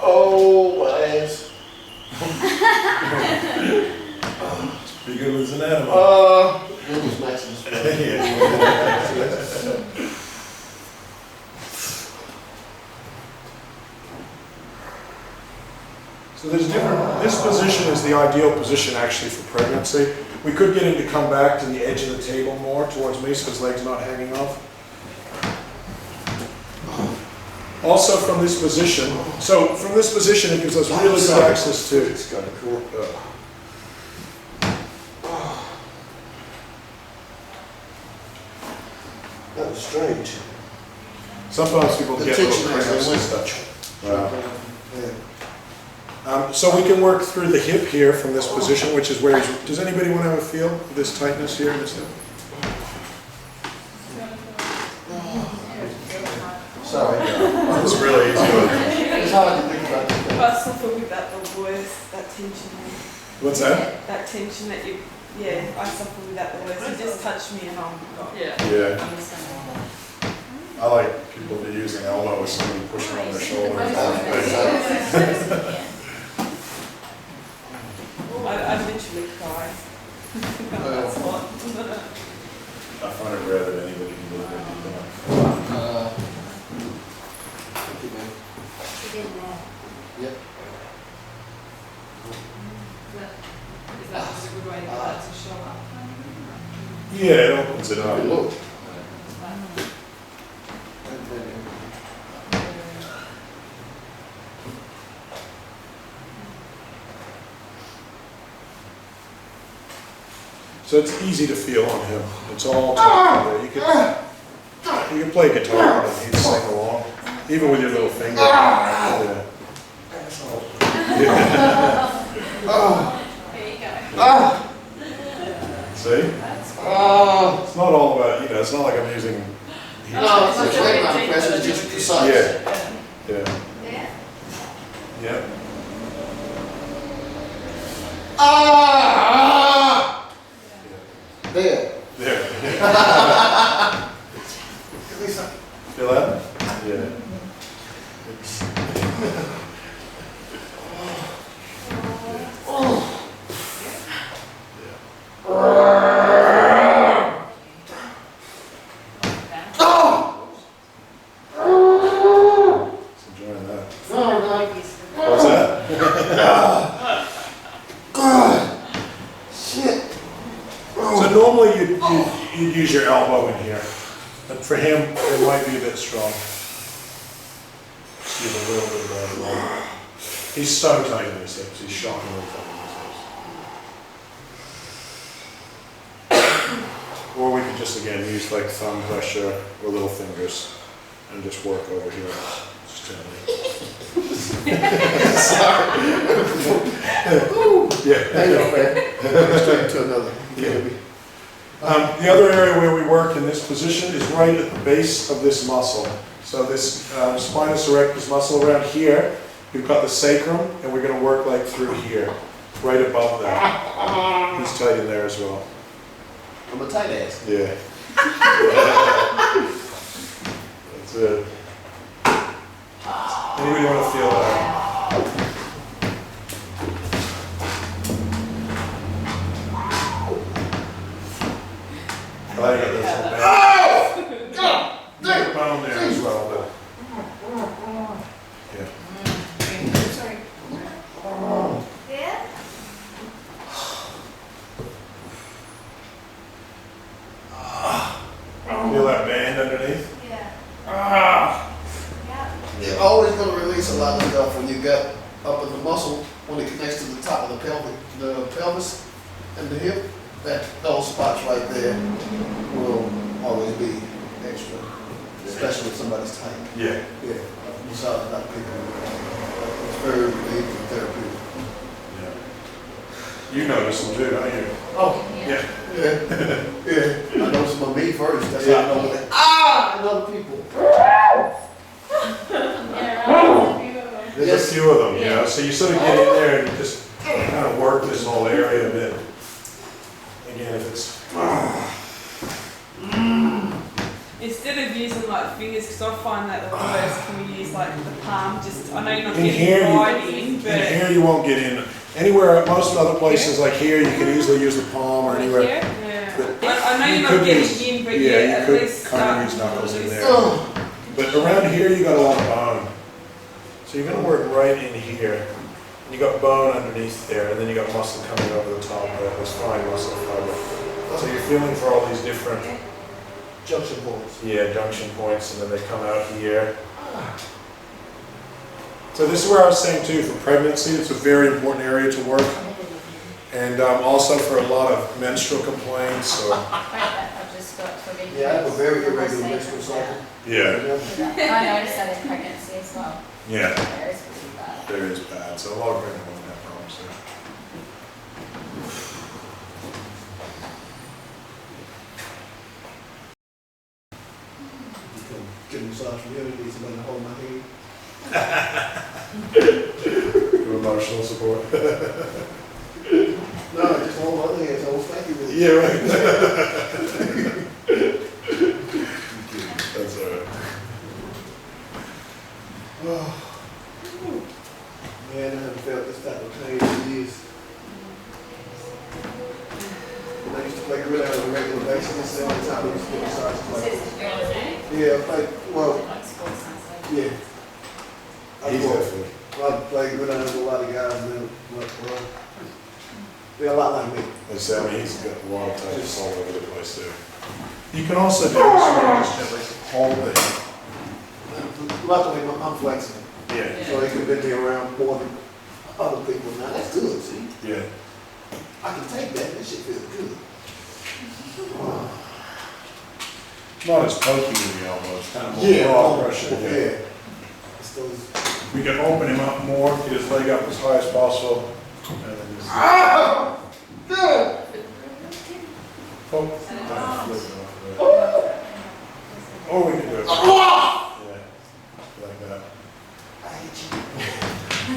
Speaker 8: Oh, my ass.
Speaker 1: It's pretty good as an animal.
Speaker 8: That was Maximus.
Speaker 1: So there's different, this position is the ideal position actually for pregnancy. We could get him to come back to the edge of the table more towards me so his leg's not hanging off. Also from this position, it gives us really good access to.
Speaker 8: It's kind of cool. That was strange.
Speaker 1: Sometimes people
Speaker 8: The
Speaker 1: get little
Speaker 8: tension
Speaker 1: cramps
Speaker 8: actually
Speaker 1: and
Speaker 8: went.
Speaker 1: stuff.
Speaker 8: Yeah.
Speaker 1: So we can work through the hip here from this position, which is where he's, does anybody want to have a feel of this tightness here in this hip?
Speaker 8: Sorry.
Speaker 1: It's really easy.
Speaker 8: It's hard to think about this.
Speaker 3: I suffer with that the worst, that tension.
Speaker 1: What's that?
Speaker 3: That tension that you, yeah, I suffer with that the worst. You just touch me and I'm gone.
Speaker 4: Yeah.
Speaker 1: Yeah.
Speaker 6: Understand.
Speaker 1: I like people to be using elbow with somebody pushing on their shoulder.
Speaker 3: I literally cry. That's what.
Speaker 1: I find it rare that anybody can do that.
Speaker 8: Thank you, man.
Speaker 6: She did that.
Speaker 8: Yep.
Speaker 4: Is that just a good way to get that to show up?
Speaker 1: Yeah, it opens it up.
Speaker 8: Look.
Speaker 1: So it's easy to feel on him. It's all tight there. You can play guitar and he'd sing along, even with your little finger. Yeah.
Speaker 6: There you go.
Speaker 1: See? It's not all about, it's not like I'm using.
Speaker 8: No, it's not right now, pressure is just precise.
Speaker 1: Yeah. Yeah.
Speaker 6: There.
Speaker 1: Yeah.
Speaker 8: There.
Speaker 1: There.
Speaker 8: At least I
Speaker 1: Feel that? Yeah. Just enjoying that. What's that?
Speaker 8: shit.
Speaker 1: So normally you'd use your elbow in here, but for him it might be a bit strong. Just give a little bit more room. He's so tight in his hips. He's shockingly tight in his hips. Or we could just again use like thumb pressure or little fingers and just work over here. Just gently. Yeah.
Speaker 8: Hang on, man. Straight to another.
Speaker 1: Yeah. The other area where we work in this position is right at the base of this muscle. So this spinous erectus muscle around here, we've got the sacrum, and we're going to work like through here, right above that. He's tight in there as well.
Speaker 8: I'm a tight ass.
Speaker 1: Yeah. That's it. Anybody want to feel that? Glad I got this one back. There's a bone there as well, but. Yeah.
Speaker 9: Sorry.
Speaker 5: Yeah?
Speaker 1: Feel that band underneath?
Speaker 5: Yeah.
Speaker 1: Ah!
Speaker 5: Yeah.
Speaker 8: You're always gonna release a lot of stuff when you got up in the muscle, when it connects to the top of the pelvis and the hip. Those spots right there will always be extra, especially if somebody's tight.
Speaker 1: Yeah.
Speaker 8: Yeah, massage not people. It's very relieving and therapeutic.
Speaker 1: Yeah. You notice them too, don't you?
Speaker 8: Oh,
Speaker 1: Yeah.
Speaker 8: yeah. I noticed my me first. That's how I know that. And other people.
Speaker 1: There's a few of them, you know, so you sort of get in there and you just kind of work this whole area a bit. Again, if it's,
Speaker 3: Instead of using like fingers, because I find that the worst, can we use like the palm? Just I know you're not
Speaker 1: in
Speaker 3: getting
Speaker 1: here,
Speaker 3: right in,
Speaker 1: in
Speaker 3: but
Speaker 1: here you won't get in. Anywhere, most other places like here, you can easily use the palm or anywhere.
Speaker 3: yeah.
Speaker 1: But
Speaker 3: I know
Speaker 1: you
Speaker 3: you're
Speaker 1: could
Speaker 3: not getting
Speaker 1: use-
Speaker 3: in, but
Speaker 1: yeah,
Speaker 3: yeah,
Speaker 1: you
Speaker 3: at
Speaker 1: could
Speaker 3: least
Speaker 1: kind of
Speaker 3: start
Speaker 1: use knuckles in
Speaker 3: to
Speaker 1: there.
Speaker 8: Oh,
Speaker 1: But around here, you got a lot of bone. So you're gonna work right in here. And you got bone underneath there, and then you got muscle coming over the top of this fine muscle fiber. So you're feeling for all these different,
Speaker 8: junction points.
Speaker 1: yeah, junction points, and then they come out here. So this is where I was saying too, for pregnancy, it's a very important area to work. And also for a lot of menstrual complaints or,
Speaker 5: I've just got to read.
Speaker 8: Yeah, I have a very irregular menstrual cycle.
Speaker 1: yeah,
Speaker 5: I noticed that in pregnancy as well.
Speaker 1: yeah,
Speaker 5: There is pretty bad.
Speaker 1: there is bad. So a lot of pregnant women have problems there.
Speaker 8: You can get a massage from here, need somebody to hold my hand.
Speaker 1: For emotional support.
Speaker 8: No, just hold my other hand, so thank you. Really.
Speaker 1: Yeah, right. That's all right.
Speaker 8: Oh. Man, I haven't felt this type of pain in years. When I used to play gridiron on a regular basis, this is the only time I used to get massages like this. Yeah, I played, well, yeah.
Speaker 1: He's definitely.
Speaker 8: I played gridiron with a lot of guys that, well, they're a lot like me.
Speaker 1: They say, I mean, he's got a lot of touches all over the place too. You can also do this where you just gently hold it.
Speaker 8: Luckily, I'm flexible,
Speaker 1: Yeah.
Speaker 8: so they can bend me around more than other people. Now, that's good, see?
Speaker 1: Yeah.
Speaker 8: I can take that, that shit feels good.
Speaker 1: Not as pokey in the elbow, it's kind of more broad pressure.
Speaker 8: Yeah. It's those.
Speaker 1: We can open him up more, get his leg up as high as possible. And then just,
Speaker 8: Ah! Good!
Speaker 1: oh, flip it off of there. Or we can do it. Yeah, like that.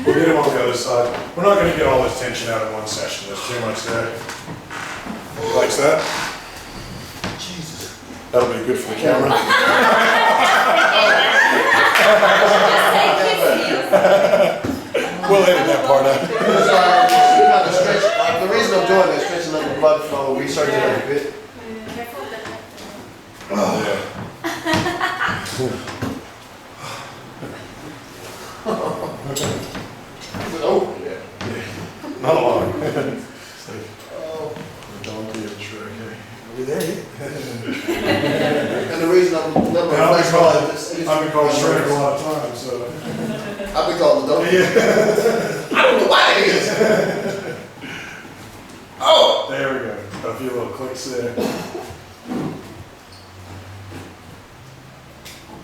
Speaker 1: We'll get him on the other side. We're not going to get all this tension out in one session. There's too much there. He likes that?
Speaker 8: Jesus.
Speaker 1: That'll be good for the camera. We'll edit that part out.
Speaker 8: Kind of stretch, the reason I'm doing that, stretching let the blood flow, research it a bit. Oh, yeah.
Speaker 1: Not long.
Speaker 8: Oh.
Speaker 1: Donkey of Shrek.
Speaker 8: Are we there yet? And the reason I'm letting my
Speaker 1: I've
Speaker 8: flex
Speaker 1: been called,
Speaker 8: line is.
Speaker 1: I've been called Shrek a lot of times, so.
Speaker 8: I've been called the donkey. I don't know why it is. Oh!
Speaker 1: There we go. A few little clicks there.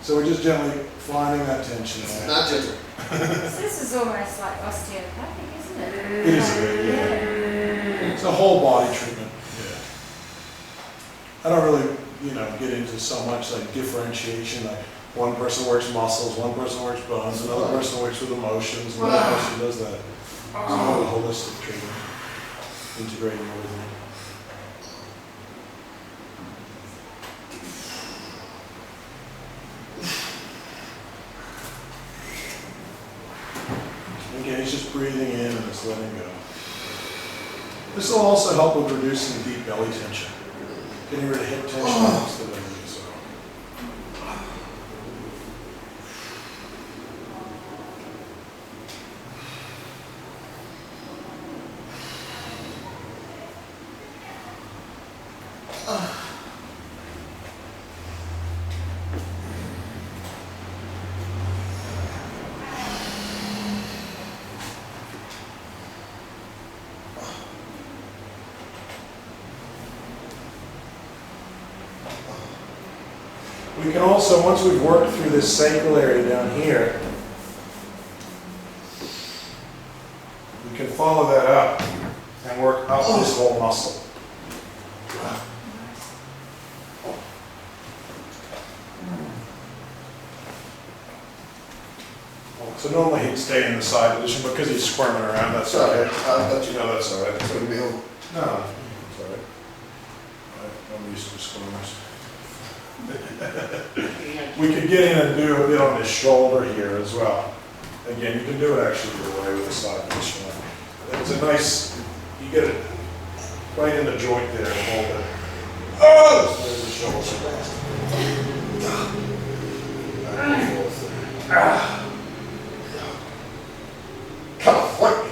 Speaker 1: So we're just gently finding that tension there.
Speaker 8: Not gentle.
Speaker 5: So this is almost like osteopathic, isn't it?
Speaker 1: It is a bit, yeah. It's a whole body treatment. Yeah. I don't really, get into so much like differentiation. Like one person works muscles, one person works bones, another person works with emotions, another person does that. It's more of a holistic treatment, integrating everything. Again, he's just breathing in and just letting go. This will also help with reducing deep belly tension. getting rid of hip tension amongst the knee. So. We can also, once we've worked through this sacral area down here, we can follow that up and work up this whole muscle. So normally he'd stay in the side position, but because he's squirming around, that's okay.
Speaker 8: I'll let you
Speaker 1: No,
Speaker 8: know.
Speaker 1: that's all right.
Speaker 8: It's gonna be over.
Speaker 1: No, it's all right. I'm used to squirmers. We could get in and do a bit on his shoulder here as well. Again, you can do it actually either way with a side position. It's a nice, you get it right in the joint there and hold it. Oh! There's the shoulder. Come on, work me.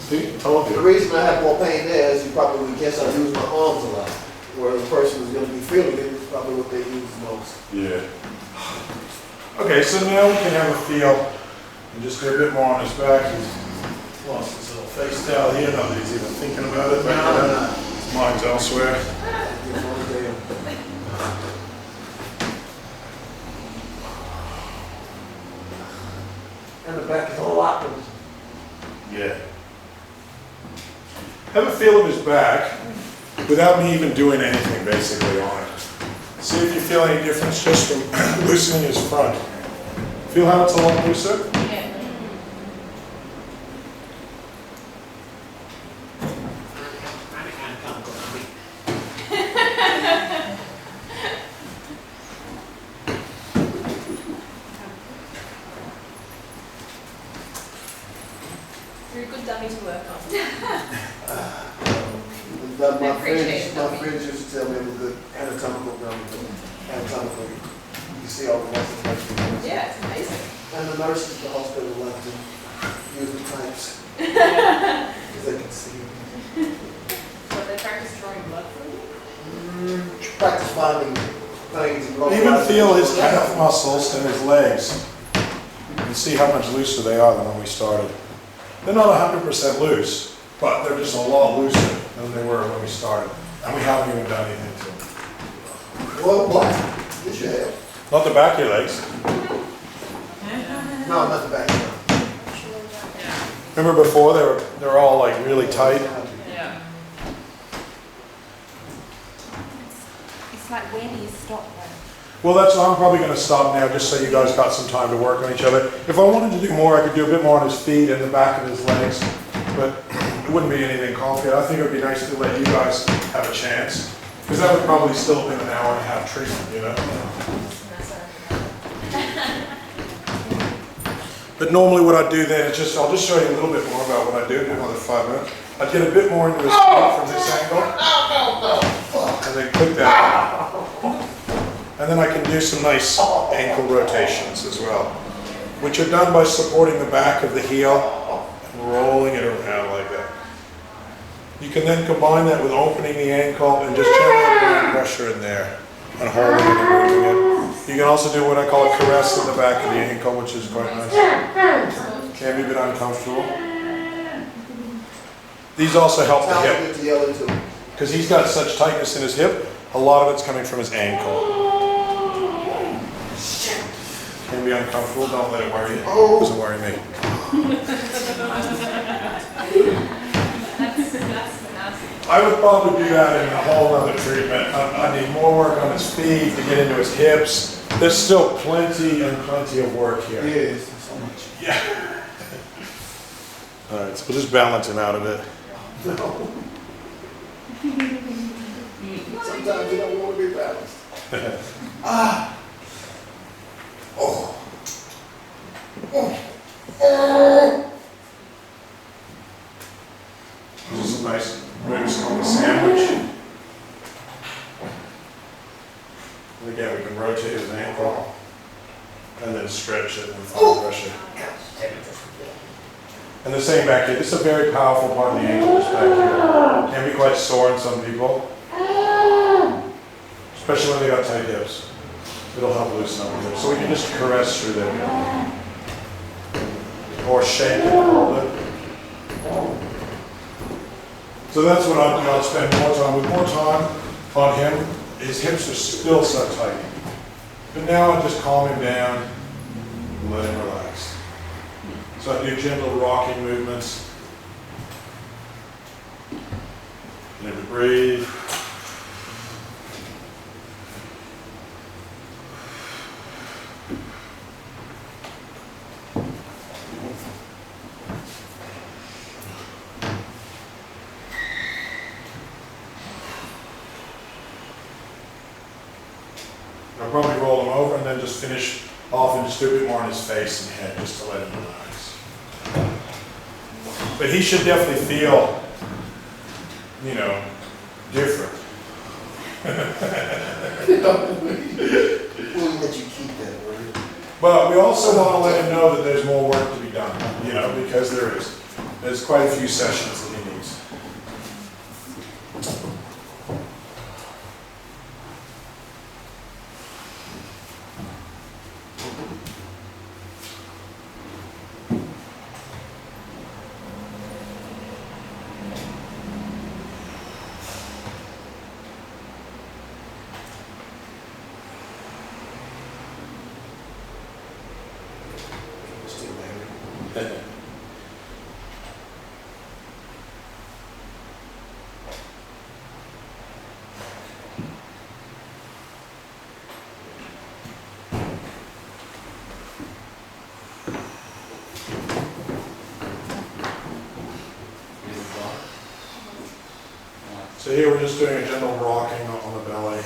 Speaker 1: See, told
Speaker 8: The
Speaker 1: you.
Speaker 8: reason I have more pain there is you probably would guess I use my arms a lot, where the person who's gonna be feeling it is probably what they use most.
Speaker 1: Yeah. Okay, so now we can have a feel and just do a bit more on his back. He's lost his little face towel here. Nobody's even thinking about it. His mind's elsewhere.
Speaker 8: And the back is all awkward.
Speaker 1: Yeah. Have a feel of his back without me even doing anything basically on it. See if you feel any difference just from loosening his front. Feel how it's a lot looser?
Speaker 4: Yeah.
Speaker 6: You're a good dummy to work on.
Speaker 8: My
Speaker 6: I appreciate it,
Speaker 8: my
Speaker 6: though.
Speaker 8: friends used to tell me I'm a good anatomical dummy. Anatomically, you can see all the muscles. and everything.
Speaker 6: Yeah, it's amazing.
Speaker 8: And the nurses at the hospital love to use the types. Because they can see.
Speaker 6: But they practice drawing blood for you?
Speaker 8: Practice finding things. and
Speaker 1: Even
Speaker 8: localizing
Speaker 1: feel his
Speaker 8: them.
Speaker 1: calf muscles and his legs. You can see how much looser they are than when we started. They're not 100% loose, but they're just a lot looser than they were when we started. And we haven't even done anything to them.
Speaker 8: Well, what? Yes, you have.
Speaker 1: Not the back of your legs.
Speaker 8: No, not the back.
Speaker 1: Remember before they were all like really tight?
Speaker 4: Yeah.
Speaker 10: It's like, where do you stop though?
Speaker 1: Well, that's why I'm probably going to stop now, just so you guys got some time to work on each other. If I wanted to do more, I could do a bit more on his feet and the back of his legs, but it wouldn't be anything complicated. I think it would be nice to let you guys have a chance, because that would probably still have been an hour and a half treatment, you know? But normally what I do then is just, I'll just show you a little bit more about what I do in another 5 minutes. I'd get a bit more into his feet from this angle, and then click that. And then I can do some nice ankle rotations as well, which are done by supporting the back of the heel and rolling it around like that. You can then combine that with opening the ankle and just gently applying pressure in there and holding it and moving it. You can also do what I call a caress at the back of the ankle, which is quite nice. Can be a bit uncomfortable. These also help the hip,
Speaker 8: Talented to the other two.
Speaker 1: because he's got such tightness in his hip, a lot of it's coming from his ankle. Can be uncomfortable, don't let it worry you. It doesn't worry me. I would probably do that in a whole other treatment. I need more work on his feet to get into his hips. There's still plenty and plenty of work here.
Speaker 8: Yes, so much.
Speaker 1: Yeah. All right, so we'll just balance him out of it.
Speaker 8: No. Sometimes you don't want to be balanced. Ah. Oh. Oh. Oh.
Speaker 1: And the same back here. This is a very powerful part of the ankle, this back here. Can be quite sore in some people, especially when they got tight hips. It'll help loosen up here. So we can just caress through there. Or shake it a little bit. So that's what I'm doing. I'll spend more time with more time on him. His hips are still so tight. But now I just calm him down and let him relax. So I do gentle rocking movements. Let him breathe. I'll probably roll him over and then just finish off and just do a bit more on his face and head just to let him relax. But he should definitely feel, you know, different.
Speaker 8: We'll let you keep that, will you?
Speaker 1: But we also want to let him know that there's more work to be done, you know, because there is. There's quite a few sessions that he needs.
Speaker 8: Still there.
Speaker 1: So here we're just doing a gentle rocking on the belly,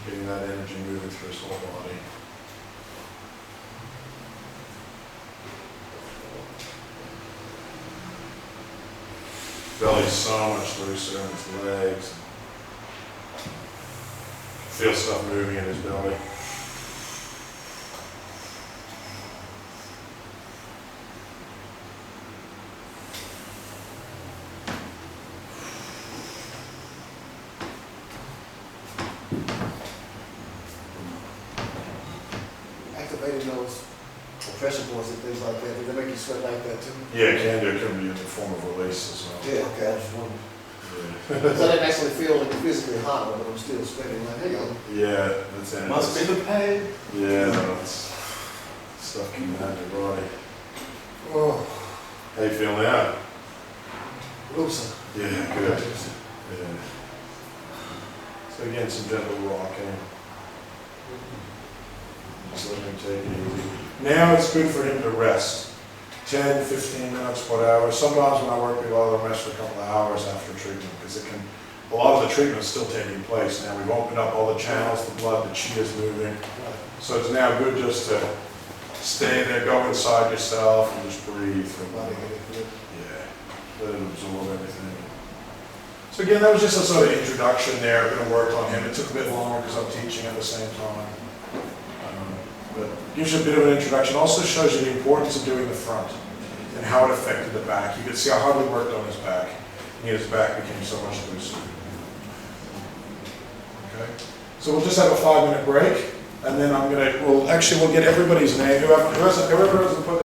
Speaker 1: getting that energy moving through his whole body. Belly's so much looser in his legs. Feel stuff moving in his belly.
Speaker 8: Activating those pressure points and things like that, do they make you sweat like that too?
Speaker 1: Yeah, it can do. It can be in the form of release as well.
Speaker 8: Yeah, okay, I just wondered.
Speaker 1: Yeah.
Speaker 8: Because I didn't actually feel like physically hot, but I'm still sweating, like, hang on.
Speaker 1: Yeah, that's it.
Speaker 2: Must be the pain.
Speaker 1: Yeah, no, it's stuff coming out of your body.
Speaker 8: Oh,
Speaker 1: How you feeling now?
Speaker 8: loosen.
Speaker 1: Yeah, good. Yeah. So again, some gentle rocking. Just let him take it easy. Now it's good for him to rest. 10, 15 minutes, whatever. Sometimes when I work people, I'll rest for a couple of hours after treatment because a lot of the treatment is still taking place. Now we've opened up all the channels, the blood, the chi is moving. So it's now good just to stay there, go inside yourself and just breathe for a
Speaker 8: Body
Speaker 1: while.
Speaker 8: getting good.
Speaker 1: Yeah, let it absorb everything. So again, that was just a sort of introduction there, a bit of work on him. It took a bit longer because I'm teaching at the same time. But gives you a bit of an introduction. Also shows you the importance of doing the front and how it affected the back. You can see how hard we worked on his back. And his back became so much looser. Okay. So we'll just have a 5-minute break, and then we'll get everybody's name. Whoever hasn't put